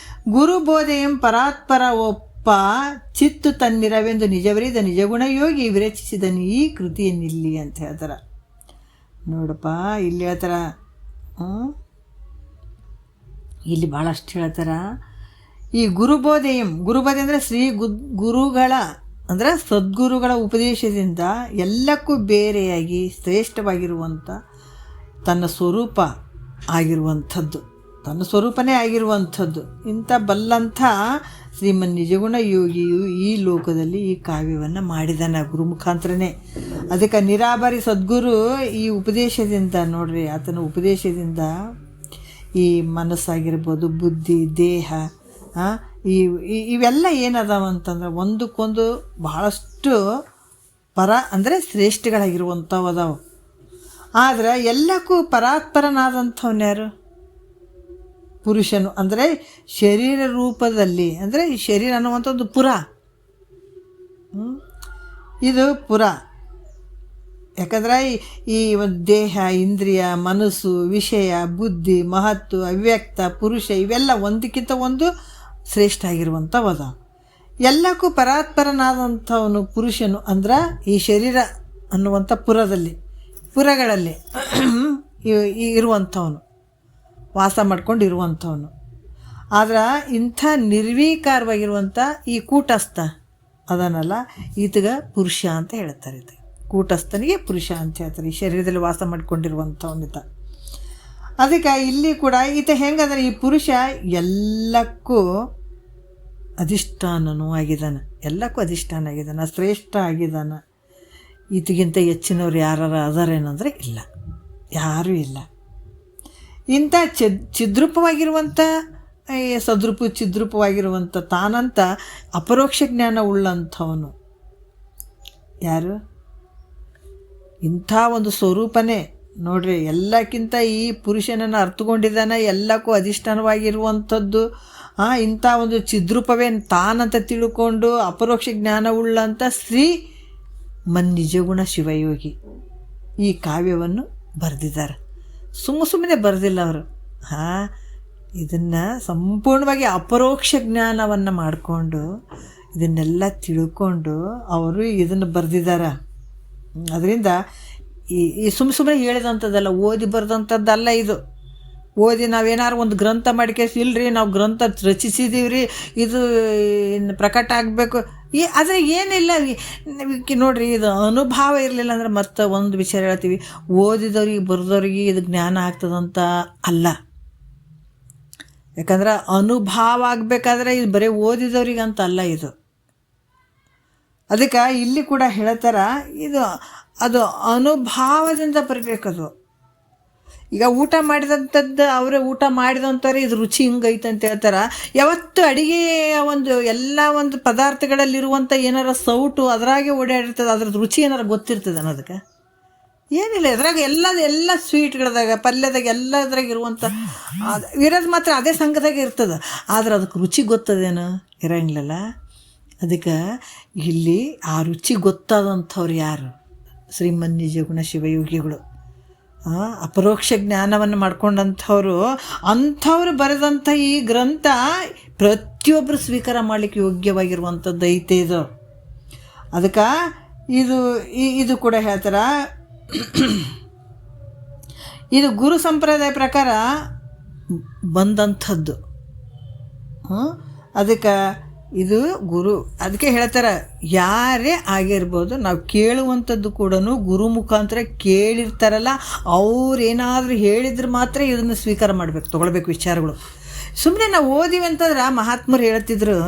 ಗುರು ಬೋಧೆಯಂ ಪರಾತ್ಪರ ಒಪ್ಪ ಚಿತ್ತು ತನ್ನಿರವೆಂದು ನಿಜವರಿದ ನಿಜಗುಣ ಯೋಗಿ ವಿರಚಿಸಿದನು ಈ ಕೃತಿಯನ್ನಿಲ್ಲಿ ಅಂತ ಹೇಳ್ತಾರೆ. ನೋಡಪ್ಪ ಇಲ್ಲಿ ಹೇಳ್ತಾರೆ, ಇಲ್ಲಿ ಭಾಳಷ್ಟು ಹೇಳ್ತಾರೆ. ಈ ಗುರುಬೋಧೆ ಅಂದರೆ ಗುರುಗಳ ಅಂದರೆ ಸದ್ಗುರುಗಳ ಉಪದೇಶದಿಂದ ಎಲ್ಲಕ್ಕೂ ಬೇರೆಯಾಗಿ ಶ್ರೇಷ್ಠವಾಗಿರುವಂಥ ತನ್ನ ಸ್ವರೂಪ ಆಗಿರುವಂಥದ್ದು, ತನ್ನ ಸ್ವರೂಪನೇ ಆಗಿರುವಂಥದ್ದು ಇಂಥ ಬಲ್ಲಂಥ ಶ್ರೀಮನ್ ನಿಜಗುಣ ಯೋಗಿಯು ಈ ಲೋಕದಲ್ಲಿ ಈ ಕಾವ್ಯವನ್ನು ಮಾಡಿದಾನೆ ಗುರು ಮುಖಾಂತರನೇ. ಅದಕ್ಕೆ ನಿರಾಭಾರಿ ಸದ್ಗುರು ಈ ಉಪದೇಶದಿಂದ ನೋಡ್ರಿ, ಆತನ ಉಪದೇಶದಿಂದ ಈ ಮನಸ್ಸಾಗಿರ್ಬೋದು, ಬುದ್ಧಿ, ದೇಹ, ಇವೆಲ್ಲ ಏನದಾವ ಅಂತಂದ್ರೆ ಒಂದಕ್ಕೊಂದು ಬಹಳಷ್ಟು ಅಂದರೆ ಶ್ರೇಷ್ಠಗಳಾಗಿರುವಂಥವು ಅದಾವೆ. ಆದರೆ ಎಲ್ಲಕ್ಕೂ ಪರಾತ್ಪರನಾದಂಥವ್ನು ಯಾರು? ಪುರುಷನು. ಅಂದರೆ ಶರೀರ ರೂಪದಲ್ಲಿ, ಅಂದರೆ ಈ ಶರೀರ ಅನ್ನುವಂಥದ್ದು ಪುರ, ಇದು ಪುರ. ಯಾಕಂದರೆ ಈ ಒಂದು ದೇಹ, ಇಂದ್ರಿಯ, ಮನಸ್ಸು, ವಿಷಯ, ಬುದ್ಧಿ, ಮಹತ್ತು, ಅವ್ಯಕ್ತ, ಪುರುಷ ಇವೆಲ್ಲ ಒಂದಕ್ಕಿಂತ ಒಂದು ಶ್ರೇಷ್ಠ ಆಗಿರುವಂಥವದ. ಎಲ್ಲಕ್ಕೂ ಪರಾತ್ಪರನಾದಂಥವನು ಪುರುಷನು ಅಂದ್ರೆ ಈ ಶರೀರ ಅನ್ನುವಂಥ ಪುರಗಳಲ್ಲಿ ಇರುವಂಥವನು, ವಾಸ ಮಾಡ್ಕೊಂಡು ಇರುವಂಥವನು. ಆದ್ರೆ ಇಂಥ ನಿರ್ವೀಕಾರವಾಗಿರುವಂಥ ಈ ಕೂಟಸ್ಥ ಅದನ್ನಲ್ಲ, ಈತಗ ಪುರುಷ ಅಂತ ಹೇಳ್ತಾರೆ. ಇದು ಕೂಟಸ್ಥನಿಗೆ ಪುರುಷ ಅಂತ ಹೇಳ್ತಾರೆ, ಈ ಶರೀರದಲ್ಲಿ ವಾಸ ಮಾಡ್ಕೊಂಡಿರುವಂಥವನಿತ. ಅದಕ್ಕೆ ಇಲ್ಲಿ ಕೂಡ ಈತ ಹೆಂಗಂದ್ರೆ ಈ ಪುರುಷ ಎಲ್ಲಕ್ಕೂ ಅಧಿಷ್ಠಾನನೂ ಆಗಿದ್ದಾನೆ, ಎಲ್ಲಕ್ಕೂ ಅಧಿಷ್ಠಾನ ಆಗಿದ್ದಾನೆ, ಶ್ರೇಷ್ಠ ಆಗಿದ್ದಾನೆ. ಈತಗಿಂತ ಹೆಚ್ಚಿನವ್ರು ಯಾರು ಅದಾರೇನಂದರೆ ಇಲ್ಲ, ಯಾರೂ ಇಲ್ಲ. ಇಂಥ ಚಿದ್ರೂಪವಾಗಿರುವಂಥ ಚಿದ್ರೂಪವಾಗಿರುವಂಥ ತಾನಂತ ಅಪರೋಕ್ಷ ಜ್ಞಾನ ಉಳ್ಳಂಥವನು ಯಾರು? ಇಂಥ ಒಂದು ಸ್ವರೂಪನೇ ನೋಡ್ರಿ. ಎಲ್ಲಕ್ಕಿಂತ ಈ ಪುರುಷನನ್ನು ಅರ್ಥಕೊಂಡಿದ್ದಾನೆ, ಎಲ್ಲಕ್ಕೂ ಅಧಿಷ್ಠಾನವಾಗಿರುವಂಥದ್ದು. ಇಂಥ ಒಂದು ಚಿದ್ರೂಪವೇ ತಾನಂತ ತಿಳ್ಕೊಂಡು ಅಪರೋಕ್ಷ ಜ್ಞಾನವುಳ್ಳಂಥ ಶ್ರೀ ಮನ್ನಿಜಗುಣ ಶಿವಯೋಗಿ ಈ ಕಾವ್ಯವನ್ನು ಬರೆದಿದ್ದಾರೆ. ಸುಮ್ಮನೆ ಬರೆದಿಲ್ಲ ಅವರು. ಇದನ್ನು ಸಂಪೂರ್ಣವಾಗಿ ಅಪರೋಕ್ಷ ಜ್ಞಾನವನ್ನು ಮಾಡಿಕೊಂಡು ಇದನ್ನೆಲ್ಲ ತಿಳ್ಕೊಂಡು ಅವರು ಇದನ್ನು ಬರೆದಿದ್ದಾರೆ. ಅದರಿಂದ ಈ ಸುಮ್ಮನೆ ಹೇಳಿದಂಥದ್ದಲ್ಲ, ಓದಿ ಬರೆದಂಥದ್ದಲ್ಲ ಇದು. ಓದಿ ನಾವೇನಾರು ಒಂದು ಗ್ರಂಥ ಮಾಡಿಕೇಸಿ ಇಲ್ಲರಿ ನಾವು ಗ್ರಂಥ ರಚಿಸಿದ್ದೀವಿ ರೀ, ಇದು ಪ್ರಕಟ ಆಗಬೇಕು ಆದರೆ ಏನಿಲ್ಲ ನೋಡ್ರಿ. ಇದು ಅನುಭವ ಇರಲಿಲ್ಲ ಅಂದ್ರೆ ಮತ್ತೆ ಒಂದು ವಿಚಾರ ಹೇಳ್ತೀವಿ, ಓದಿದವ್ರಿಗೆ ಬರೆದವ್ರಿಗೆ ಇದು ಜ್ಞಾನ ಆಗ್ತದಂತ ಅಲ್ಲ. ಯಾಕಂದ್ರೆ ಅನುಭವ ಆಗಬೇಕಾದ್ರೆ ಇದು ಬರೀ ಓದಿದವ್ರಿಗೆ ಅಂತ ಅಲ್ಲ ಇದು. ಅದಕ್ಕೆ ಇಲ್ಲಿ ಕೂಡ ಹೇಳ್ತಾರೆ, ಅದು ಅನುಭವದಿಂದ ಬರಬೇಕದು. ಈಗ ಊಟ ಮಾಡಿದಂಥದ್ದು ಅವರೇ ಊಟ ಮಾಡಿದಂಥವ್ರೆ ಇದು ರುಚಿ ಹಿಂಗೈತೆ ಅಂತ ಹೇಳ್ತಾರೆ. ಯಾವತ್ತು ಅಡುಗೆಯ ಒಂದು ಪದಾರ್ಥಗಳಲ್ಲಿರುವಂಥ ಏನಾರ ಸೌಟು ಅದರಾಗೆ ಓಡಾಡಿರ್ತದೆ, ಅದ್ರದ್ದು ರುಚಿ ಏನಾರು ಗೊತ್ತಿರ್ತದೆ ಅನ್ನೋದಕ್ಕೆ ಏನಿಲ್ಲ. ಇದ್ರಾಗ ಎಲ್ಲ ಸ್ವೀಟ್ಗಳದಾಗ, ಪಲ್ಯದಾಗ, ಎಲ್ಲದ್ರಾಗ ಇರುವಂಥ ಇರೋದು ಮಾತ್ರ ಅದೇ ಸಂಘದಾಗ ಇರ್ತದೆ, ಆದ್ರೆ ಅದಕ್ಕೆ ರುಚಿ ಗೊತ್ತದೇನು? ಇರೋಂಗಿಲ್ಲಲ್ಲ. ಅದಕ್ಕೆ ಇಲ್ಲಿ ಆ ರುಚಿ ಗೊತ್ತಾದಂಥವ್ರು ಯಾರು? ಶ್ರೀಮನ್ ನಿಜಗುಣ ಶಿವಯೋಗಿಗಳು. ಅಪರೋಕ್ಷ ಜ್ಞಾನವನ್ನು ಮಾಡ್ಕೊಂಡಂಥವ್ರು ಅಂಥವ್ರು ಬರೆದಂಥ ಈ ಗ್ರಂಥ ಪ್ರತಿಯೊಬ್ಬರು ಸ್ವೀಕಾರ ಮಾಡಲಿಕ್ಕೆ ಯೋಗ್ಯವಾಗಿರುವಂಥದ್ದು ಐತೆ ಇದು. ಅದಕ್ಕೆ ಇದು ಕೂಡ ಹೇಳ್ತಾರೆ, ಇದು ಗುರು ಸಂಪ್ರದಾಯ ಪ್ರಕಾರ ಬಂದಂಥದ್ದು. ಅದಕ್ಕೆ ಇದು ಅದಕ್ಕೆ ಹೇಳ್ತಾರೆ, ಯಾರೇ ಆಗಿರ್ಬೋದು, ನಾವು ಕೇಳುವಂಥದ್ದು ಕೂಡ ಗುರು ಮುಖಾಂತರ ಕೇಳಿರ್ತಾರಲ್ಲ, ಅವ್ರೇನಾದರೂ ಹೇಳಿದ್ರೆ ಮಾತ್ರ ಇದನ್ನು ಸ್ವೀಕಾರ ಮಾಡಬೇಕು, ತೊಗೊಳ್ಬೇಕು ವಿಚಾರಗಳು. ಸುಮ್ಮನೆ ನಾವು ಓದಿವಿ ಅಂತಂದ್ರೆ ಮಹಾತ್ಮರು ಹೇಳ್ತಿದ್ರು,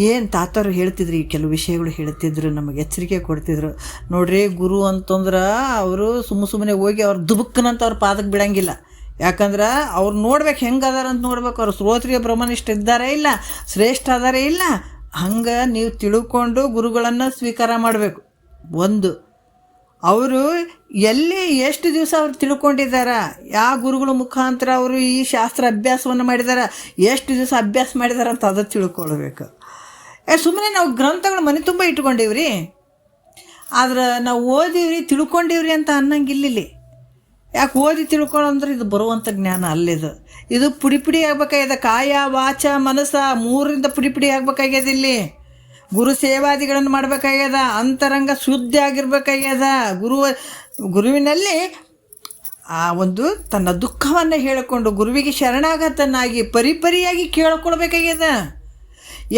ಏನು ತಾತವ್ರು ಹೇಳ್ತಿದ್ರು, ಈ ಕೆಲವು ವಿಷಯಗಳು ಹೇಳ್ತಿದ್ರು, ನಮಗೆ ಎಚ್ಚರಿಕೆ ಕೊಡ್ತಿದ್ರು. ನೋಡ್ರಿ, ಗುರು ಅಂತಂದ್ರೆ ಅವರು ಸುಮ್ಮನೆ ಹೋಗಿ ಅವ್ರು ದುಬುಕ್ಕನಂತ ಅವ್ರ ಪಾದಕ್ಕೆ ಬಿಡಂಗಿಲ್ಲ. ಯಾಕಂದ್ರೆ ಅವ್ರು ನೋಡ್ಬೇಕು ಹೆಂಗೆ ಅದಾರ ಅಂತ ನೋಡ್ಬೇಕು, ಅವ್ರು ಶ್ರೋತ್ರಿಯ ಬ್ರಹ್ಮನಿಷ್ಠ ಇದ್ದಾರೆ ಇಲ್ಲ, ಶ್ರೇಷ್ಠ ಅದಾರೆ ಇಲ್ಲ, ಹಂಗೆ ನೀವು ತಿಳ್ಕೊಂಡು ಗುರುಗಳನ್ನು ಸ್ವೀಕಾರ ಮಾಡಬೇಕು. ಒಂದು, ಅವರು ಎಲ್ಲಿ ಎಷ್ಟು ದಿವಸ ಅವ್ರು ತಿಳ್ಕೊಂಡಿದ್ದಾರ, ಯಾವ ಗುರುಗಳ ಮುಖಾಂತರ ಅವರು ಈ ಶಾಸ್ತ್ರ ಅಭ್ಯಾಸವನ್ನು ಮಾಡಿದಾರ, ಎಷ್ಟು ದಿವಸ ಅಭ್ಯಾಸ ಮಾಡಿದಾರ ಅಂತ ಅದು ತಿಳ್ಕೊಳ್ಬೇಕು. ಸುಮ್ಮನೆ ನಾವು ಗ್ರಂಥಗಳು ಮನೆ ತುಂಬ ಇಟ್ಕೊಂಡೀವ್ರಿ, ಆದ್ರೆ ನಾವು ಓದಿವ್ರಿ ತಿಳ್ಕೊಂಡಿವ್ರಿ ಅಂತ ಅನ್ನಂಗಿಲ್ಲಿ. ಯಾಕೆ ಓದಿ ತಿಳ್ಕೊಳ್ಳೋಂದ್ರೆ ಇದು ಬರುವಂಥ ಜ್ಞಾನ ಅಲ್ಲಿದು. ಇದು ಪುಡಿ ಆಗ್ಬೇಕಾಗ್ಯದ, ಕಾಯ ವಾಚ ಮನಸ್ಸ ಮೂರರಿಂದ ಪುಡಿ ಆಗ್ಬೇಕಾಗ್ಯದ. ಇಲ್ಲಿ ಗುರು ಸೇವಾದಿಗಳನ್ನು ಮಾಡಬೇಕಾಗ್ಯದ, ಅಂತರಂಗ ಶುದ್ಧಿ ಆಗಿರ್ಬೇಕಾಗ್ಯದ. ಗುರುವಿನಲ್ಲಿ ಆ ಒಂದು ತನ್ನ ದುಃಖವನ್ನು ಹೇಳಿಕೊಂಡು ಗುರುವಿಗೆ ಶರಣಾಗತನಾಗಿ ಪರಿಪರಿಯಾಗಿ ಕೇಳ್ಕೊಳ್ಬೇಕಾಗ್ಯದ.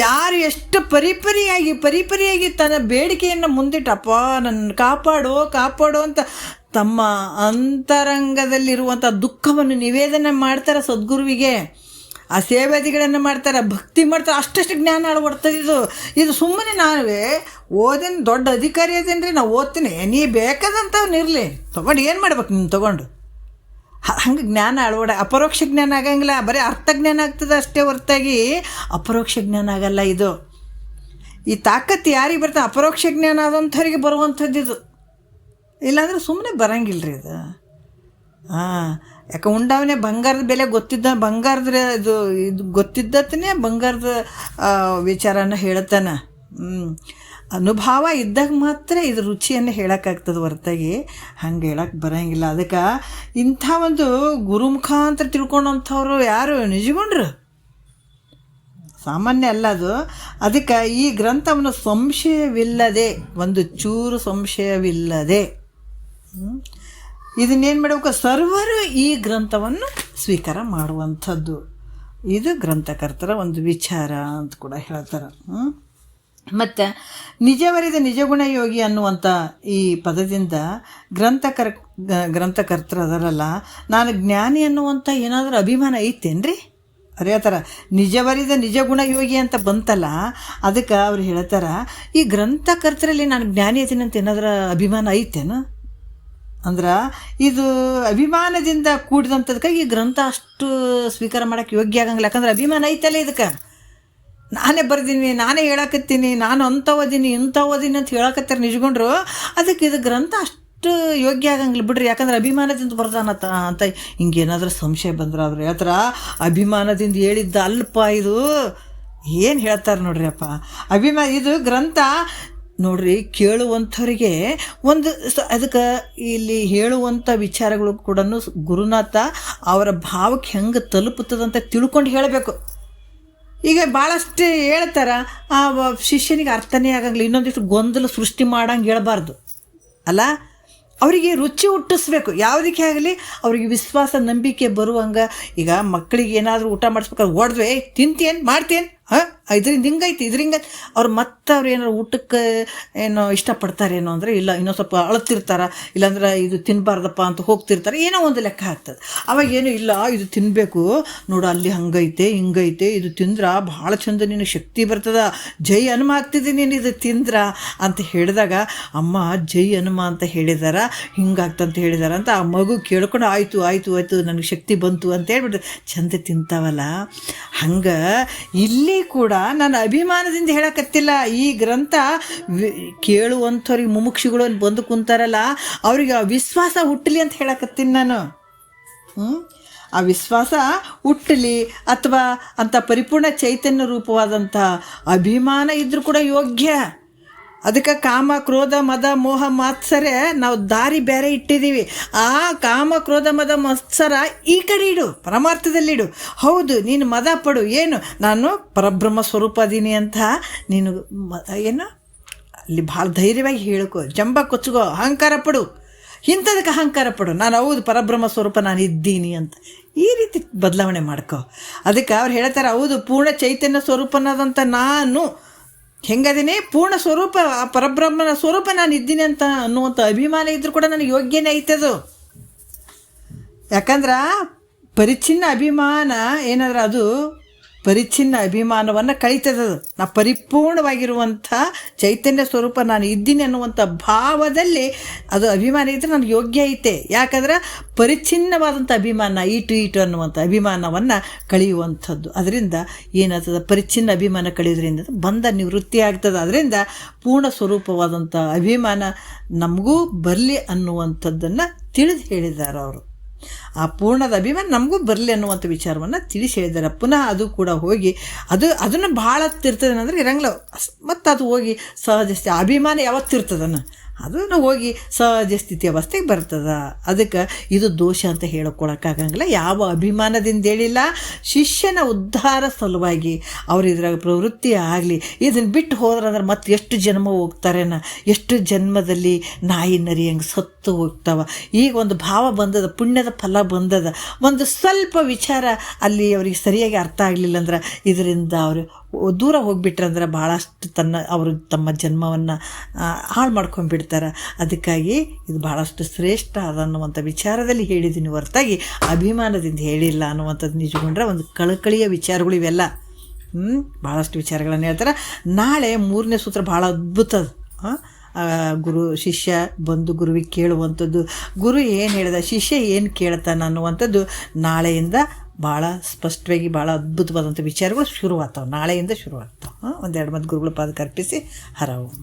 ಯಾರು ಎಷ್ಟು ಪರಿಪರಿಯಾಗಿ ತನ್ನ ಬೇಡಿಕೆಯನ್ನು ಮುಂದಿಟ್ಟಪ್ಪ ನನ್ನ ಕಾಪಾಡು ಅಂತ ತಮ್ಮ ಅಂತರಂಗದಲ್ಲಿರುವಂಥ ದುಃಖವನ್ನು ನಿವೇದನೆ ಮಾಡ್ತಾರೆ ಸದ್ಗುರುವಿಗೆ, ಆ ಸೇವಾದಿಗಳನ್ನು ಮಾಡ್ತಾರೆ, ಭಕ್ತಿ ಮಾಡ್ತಾರೆ, ಅಷ್ಟಷ್ಟು ಜ್ಞಾನ ಅಳವಡ್ತದೆ. ಇದು ಸುಮ್ಮನೆ ನಾವೇ ಓದೇನು ದೊಡ್ಡ ಅಧಿಕಾರಿ ಅದೇನ್ರಿ, ನಾವು ಓದ್ತೀನಿ, ನೀ ಬೇಕಾದಂಥವ್ನಿರಲಿ ತೊಗೊಂಡು ಏನು ಮಾಡ್ಬೇಕು ನೀನು ತೊಗೊಂಡು, ಹಂಗೆ ಜ್ಞಾನ ಅಪರೋಕ್ಷ ಜ್ಞಾನ ಆಗಂಗಿಲ್ಲ, ಬರೀ ಅರ್ಥ ಜ್ಞಾನ ಆಗ್ತದೆ ಅಷ್ಟೇ ಹೊರತಾಗಿ ಅಪರೋಕ್ಷ ಜ್ಞಾನ ಆಗಲ್ಲ. ಈ ತಾಕತ್ತು ಯಾರಿಗೆ ಬರ್ತದೆ, ಅಪರೋಕ್ಷ ಜ್ಞಾನ ಆದಂಥವ್ರಿಗೆ ಬರುವಂಥದ್ದು ಇದು. ಇಲ್ಲಾಂದ್ರೆ ಸುಮ್ಮನೆ ಬರಂಗಿಲ್ಲ ಇದು. ಯಾಕೆ ಉಂಡವನೇ ಬಂಗಾರದ ಬೆಲೆ ಬಂಗಾರದ ಇದು ಗೊತ್ತಿದ್ದತನೇ ಬಂಗಾರದ ವಿಚಾರನ ಹೇಳ್ತಾನೆ. ಅನುಭವ ಇದ್ದಾಗ ಮಾತ್ರ ಇದು ರುಚಿಯನ್ನು ಹೇಳೋಕ್ಕಾಗ್ತದೆ ಹೊರತಾಗಿ ಹಂಗೆ ಹೇಳಕ್ಕೆ ಬರೋಂಗಿಲ್ಲ. ಅದಕ್ಕೆ ಇಂಥ ಒಂದು ಗುರುಮುಖಾಂತರ ತಿಳ್ಕೊಂಡಂಥವ್ರು ಯಾರು ನಿಜಗೊಂಡ್ರು ಸಾಮಾನ್ಯ ಅಲ್ಲ ಅದು. ಅದಕ್ಕೆ ಈ ಗ್ರಂಥವನ್ನು ಸಂಶಯವಿಲ್ಲದೆ, ಒಂದು ಚೂರು ಸಂಶಯವಿಲ್ಲದೆ ಇದನ್ನೇನು ಮಾಡಬೇಕು, ಸರ್ವರು ಈ ಗ್ರಂಥವನ್ನು ಸ್ವೀಕಾರ ಮಾಡುವಂಥದ್ದು. ಇದು ಗ್ರಂಥಕರ್ತರ ಒಂದು ವಿಚಾರ ಅಂತ ಕೂಡ ಹೇಳ್ತಾರೆ. ಮತ್ತು ನಿಜವರಿದ ನಿಜಗುಣ ಯೋಗಿ ಅನ್ನುವಂಥ ಈ ಪದದಿಂದ ಗ್ರಂಥಕರ್ತರು ಅದರಲ್ಲ, ನಾನು ಜ್ಞಾನಿ ಅನ್ನುವಂಥ ಏನಾದರೂ ಅಭಿಮಾನ ಐತೇನ್ರಿ? ಅವ್ರು ಹೇಳ್ತಾರೆ ನಿಜವರಿದ ನಿಜಗುಣ ಯೋಗಿ ಅಂತ ಬಂತಲ್ಲ, ಅದಕ್ಕೆ ಅವ್ರು ಹೇಳ್ತಾರೆ ಈ ಗ್ರಂಥಕರ್ತರಲ್ಲಿ ನಾನು ಜ್ಞಾನಿ ಐತೀನಿ ಅಂತ ಏನಾದರೂ ಅಭಿಮಾನ ಐತೇನು ಅಂದ್ರೆ, ಇದು ಅಭಿಮಾನದಿಂದ ಕೂಡಿದಂಥದಕ್ಕೆ ಈ ಗ್ರಂಥ ಅಷ್ಟು ಸ್ವೀಕಾರ ಮಾಡೋಕ್ಕೆ ಯೋಗ್ಯ ಆಗಂಗಿಲ್ಲ. ಯಾಕಂದ್ರೆ ಅಭಿಮಾನ ಐತಲ್ಲ ಇದಕ್ಕೆ, ನಾನೇ ಬರ್ದೀನಿ, ನಾನೇ ಹೇಳಕತ್ತೀನಿ, ನಾನು ಅಂಥ ಓದೀನಿ ಅಂತ ಹೇಳಕತ್ತಾರೆ ನಿಜಗೊಂಡ್ರು, ಅದಕ್ಕೆ ಇದು ಗ್ರಂಥ ಅಷ್ಟು ಯೋಗ್ಯ ಆಗಂಗಿಲ್ಲ ಬಿಡ್ರಿ. ಯಾಕಂದ್ರೆ ಅಭಿಮಾನದಿಂದ ಬರ್ದಾನತ್ತ ಅಂತ ಹಿಂಗೇನಾದ್ರೂ ಸಂಶಯ ಬಂದ್ರೆ ಅವ್ರು ಹೇಳ್ತಾರೆ ಅಭಿಮಾನದಿಂದ ಹೇಳಿದ್ದ ಅಲ್ಪ ಇದು ಏನು ಹೇಳ್ತಾರೆ ನೋಡ್ರಿ ಅಪ್ಪ. ಇದು ಗ್ರಂಥ ನೋಡ್ರಿ ಕೇಳುವಂಥವ್ರಿಗೆ ಒಂದು ಅದಕ್ಕೆ ಇಲ್ಲಿ ಹೇಳುವಂಥ ವಿಚಾರಗಳು ಕೂಡ ಗುರುನಾಥ ಅವರ ಭಾವಕ್ಕೆ ಹೆಂಗೆ ತಲುಪುತ್ತದಂತ ತಿಳ್ಕೊಂಡು ಹೇಳಬೇಕು. ಈಗ ಭಾಳಷ್ಟು ಹೇಳ್ತಾರೆ, ಆ ಶಿಷ್ಯನಿಗೆ ಅರ್ಥನೇ ಆಗಂಗಿಲ್ಲ, ಇನ್ನೊಂದಿಷ್ಟು ಗೊಂದಲ ಸೃಷ್ಟಿ ಮಾಡಂಗೆ ಹೇಳ್ಬಾರ್ದು ಅಲ್ಲ. ಅವರಿಗೆ ರುಚಿ ಹುಟ್ಟಿಸ್ಬೇಕು, ಯಾವುದಕ್ಕೆ ಆಗಲಿ ಅವರಿಗೆ ವಿಶ್ವಾಸ ನಂಬಿಕೆ ಬರುವಂಗೆ. ಈಗ ಮಕ್ಕಳಿಗೆ ಏನಾದರೂ ಊಟ ಮಾಡಿಸ್ಬೇಕಾದ್ರೆ ಹೊಡೆದ್ವೆ ತಿಂತೇನು ಮಾಡ್ತೇನು ಇದರಿಂದ ಹಿಂಗೈತಿ ಅವ್ರು ಮತ್ತೆ ಅವ್ರು ಏನಾರು ಊಟಕ್ಕೆ ಏನೋ ಇಷ್ಟಪಡ್ತಾರೇನೋ ಅಂದರೆ ಇಲ್ಲ, ಇನ್ನೊಂದು ಸ್ವಲ್ಪ ಅಳತಿರ್ತಾರೆ, ಇಲ್ಲಾಂದ್ರೆ ಇದು ತಿನ್ನಬಾರ್ದಪ್ಪ ಅಂತ ಹೋಗ್ತಿರ್ತಾರೆ, ಏನೋ ಒಂದು ಲೆಕ್ಕ ಆಗ್ತದೆ. ಅವಾಗೇನು ಇಲ್ಲ ಇದು ತಿನ್ನಬೇಕು ನೋಡು, ಅಲ್ಲಿ ಹಂಗೈತೆ ಹಿಂಗೈತೆ, ಇದು ತಿಂದ್ರೆ ಭಾಳ ಚಂದ ನಿನಗೆ ಶಕ್ತಿ ಬರ್ತದ, ಜೈ ಹನುಮ ಆಗ್ತಿದ್ದೀನಿ ನೀನು ಇದು ತಿಂದ್ರ ಅಂತ ಹೇಳಿದಾಗ, ಅಮ್ಮ ಜೈ ಹನುಮ ಅಂತ ಹೇಳಿದಾರ, ಹಿಂಗಾಗ್ತಂತ ಹೇಳಿದಾರ ಅಂತ ಆ ಮಗು ಕೇಳ್ಕೊಂಡು ಆಯಿತು ನನಗೆ ಶಕ್ತಿ ಬಂತು ಅಂತ ಹೇಳ್ಬಿಟ್ಟು ಚಂದ ತಿಂತಾವಲ್ಲ. ಹಂಗೆ ಇಲ್ಲಿ ಕೂಡ ನಾನು ಅಭಿಮಾನದಿಂದ ಹೇಳಕತ್ತಿಲ್ಲ. ಈ ಗ್ರಂಥ ಕೇಳುವಂಥವ್ರಿಗೆ ಮುಮುಕ್ಷಿಗಳು ಬಂದು ಕುಂತಾರಲ್ಲ ಅವ್ರಿಗೆ ಆ ವಿಶ್ವಾಸ ಹುಟ್ಟಲಿ ಅಂತ ಹೇಳಕತ್ತೀನಿ ನಾನು. ಆ ವಿಶ್ವಾಸ ಹುಟ್ಟಲಿ, ಅಥವಾ ಅಂಥ ಪರಿಪೂರ್ಣ ಚೈತನ್ಯ ರೂಪವಾದಂಥ ಅಭಿಮಾನ ಇದ್ರೂ ಕೂಡ ಯೋಗ್ಯ. ಅದಕ್ಕೆ ಕಾಮ ಕ್ರೋಧ ಮದ ಮೋಹ ಮಾತ್ಸರ ನಾವು ದಾರಿ ಬೇರೆ ಇಟ್ಟಿದ್ದೀವಿ. ಆ ಕಾಮ ಕ್ರೋಧ ಮದ ಮತ್ಸರ ಈ ಕಡೆ ಇಡು, ಪರಮಾರ್ಥದಲ್ಲಿಡು. ಹೌದು, ನೀನು ಮದ ಪಡು, ಏನು ನಾನು ಪರಬ್ರಹ್ಮ ಸ್ವರೂಪ ಅದೀನಿ ಅಂತ ನೀನು ಏನು ಅಲ್ಲಿ ಭಾಳ ಧೈರ್ಯವಾಗಿ ಹೇಳ್ಕೊ, ಜಂಬ ಕೊಚ್ಚಗೋ, ಅಹಂಕಾರ ಪಡು, ಇಂಥದಕ್ಕೆ ಅಹಂಕಾರ ಪಡು, ನಾನು ಹೌದು ಪರಬ್ರಹ್ಮ ಸ್ವರೂಪ ನಾನು ಇದ್ದೀನಿ ಅಂತ ಈ ರೀತಿ ಬದಲಾವಣೆ ಮಾಡ್ಕೊ. ಅದಕ್ಕೆ ಅವ್ರು ಹೇಳ್ತಾರೆ, ಹೌದು ಪೂರ್ಣ ಚೈತನ್ಯ ಸ್ವರೂಪನಾದಂಥ ನಾನು ಹೆಂಗದೀನಿ, ಪೂರ್ಣ ಸ್ವರೂಪ ಆ ಪರಬ್ರಹ್ಮನ ಸ್ವರೂಪ ನಾನು ಇದ್ದೀನಿ ಅಂತ ಅನ್ನುವಂಥ ಅಭಿಮಾನ ಇದ್ರೂ ಕೂಡ ನನಗೆ ಯೋಗ್ಯನೇ ಐತದು. ಯಾಕಂದ್ರೆ ಪರಿಚ್ಛಿನ್ನ ಅಭಿಮಾನ ಏನಾದ್ರೆ ಅದು ಪರಿಚ್ಛಿನ್ನ ಅಭಿಮಾನವನ್ನು ಕಳೀತದದು. ನಾ ಪರಿಪೂರ್ಣವಾಗಿರುವಂಥ ಚೈತನ್ಯ ಸ್ವರೂಪ ನಾನು ಇದ್ದೀನಿ ಅನ್ನುವಂಥ ಭಾವದಲ್ಲಿ ಅದು ಅಭಿಮಾನ ಇದ್ದರೆ ನನಗೆ ಯೋಗ್ಯ ಐತೆ. ಯಾಕಂದ್ರೆ ಪರಿಚ್ಛಿನ್ನವಾದಂಥ ಅಭಿಮಾನ ಈಟು ಅನ್ನುವಂಥ ಅಭಿಮಾನವನ್ನು ಕಳೆಯುವಂಥದ್ದು. ಅದರಿಂದ ಏನಾಗ್ತದೆ, ಪರಿಚ್ಛಿನ್ನ ಅಭಿಮಾನ ಕಳೆಯೋದ್ರಿಂದ ಬಂಧ ನಿವೃತ್ತಿ ಆಗ್ತದೆ. ಅದರಿಂದ ಪೂರ್ಣ ಸ್ವರೂಪವಾದಂಥ ಅಭಿಮಾನ ನಮಗೂ ಬರಲಿ ಅನ್ನುವಂಥದ್ದನ್ನು ತಿಳಿದು ಹೇಳಿದ್ದಾರೆ ಅವರು. ಆ ಪೂರ್ಣದ ಅಭಿಮಾನ ನಮಗೂ ಬರಲಿ ಅನ್ನುವಂಥ ವಿಚಾರವನ್ನು ತಿಳಿಸಿ ಹೇಳಿದ್ದಾರೆ. ಪುನಃ ಅದು ಕೂಡ ಹೋಗಿ ಅದನ್ನು ಭಾಳ ಇರ್ತದೆ ಅಂದರೆ ಇರಂಗಿಲ್ಲ, ಮತ್ತು ಅದು ಹೋಗಿ ಸಹಜ ಅಭಿಮಾನ ಯಾವತ್ತಿರ್ತದನ್ನು ಅದನ್ನು ಹೋಗಿ ಸಹಜ ಸ್ಥಿತಿ ಅವಸ್ಥೆಗೆ ಬರ್ತದೆ. ಅದಕ್ಕೆ ಇದು ದೋಷ ಅಂತ ಹೇಳ್ಕೊಳಕ್ಕಾಗಂಗಿಲ್ಲ. ಯಾವ ಅಭಿಮಾನದಿಂದ ಹೇಳಿಲ್ಲ, ಶಿಷ್ಯನ ಉದ್ಧಾರ ಸಲುವಾಗಿ ಅವ್ರು ಇದ್ರಾಗ ಪ್ರವೃತ್ತಿ ಆಗಲಿ. ಇದನ್ನು ಬಿಟ್ಟು ಹೋದ್ರಂದ್ರೆ ಮತ್ತೆ ಎಷ್ಟು ಜನ್ಮ ಹೋಗ್ತಾರೇನ, ಎಷ್ಟು ಜನ್ಮದಲ್ಲಿ ನಾಯಿ ನರಿ ಹಂಗೆ ಸತ್ತು ಹೋಗ್ತಾವ. ಈಗ ಒಂದು ಭಾವ ಬಂದದ, ಪುಣ್ಯದ ಫಲ ಬಂದದ, ಒಂದು ಸ್ವಲ್ಪ ವಿಚಾರ ಅಲ್ಲಿ ಅವ್ರಿಗೆ ಸರಿಯಾಗಿ ಅರ್ಥ ಆಗಲಿಲ್ಲ ಅಂದ್ರೆ ಇದರಿಂದ ಅವರು ದೂರ ಹೋಗಿಬಿಟ್ರಂದ್ರೆ ಭಾಳಷ್ಟು ಅವರು ತಮ್ಮ ಜನ್ಮವನ್ನು ಹಾಳು ಮಾಡ್ಕೊಂಡ್ಬಿಡ್ತಾರೆ. ಅದಕ್ಕಾಗಿ ಇದು ಭಾಳಷ್ಟು ಶ್ರೇಷ್ಠ ಅದನ್ನುವಂಥ ವಿಚಾರದಲ್ಲಿ ಹೇಳಿದ್ದೀನಿ ಹೊರತಾಗಿ ಅಭಿಮಾನದಿಂದ ಹೇಳಿಲ್ಲ ಅನ್ನುವಂಥದ್ದು ನಿಜಗೊಂಡ್ರೆ ಒಂದು ಕಳಕಳಿಯ ವಿಚಾರಗಳು ಇವೆಲ್ಲ. ಭಾಳಷ್ಟು ವಿಚಾರಗಳನ್ನು ಹೇಳ್ತಾರೆ. ನಾಳೆ 3ನೇ ಸೂತ್ರ ಭಾಳ ಅದ್ಭುತ. ಗುರು ಶಿಷ್ಯ ಬಂದು ಗುರುವಿಗೆ ಕೇಳುವಂಥದ್ದು, ಗುರು ಏನು ಹೇಳಿದ, ಶಿಷ್ಯ ಏನು ಕೇಳ್ತಾನೆ ಅನ್ನುವಂಥದ್ದು ನಾಳೆಯಿಂದ ಭಾಳ ಸ್ಪಷ್ಟವಾಗಿ ಭಾಳ ಅದ್ಭುತವಾದಂಥ ವಿಚಾರಗಳು ಶುರುವಾಗ್ತಾವೆ. ನಾಳೆಯಿಂದ ಶುರುವಾಗ್ತಾವೆ. ಒಂದೆರಡು ಮತ್ತು ಗುರುಗಳ ಪಾದಕ್ಕೆ ಅರ್ಪಿಸಿ ಹರ ಓಂ.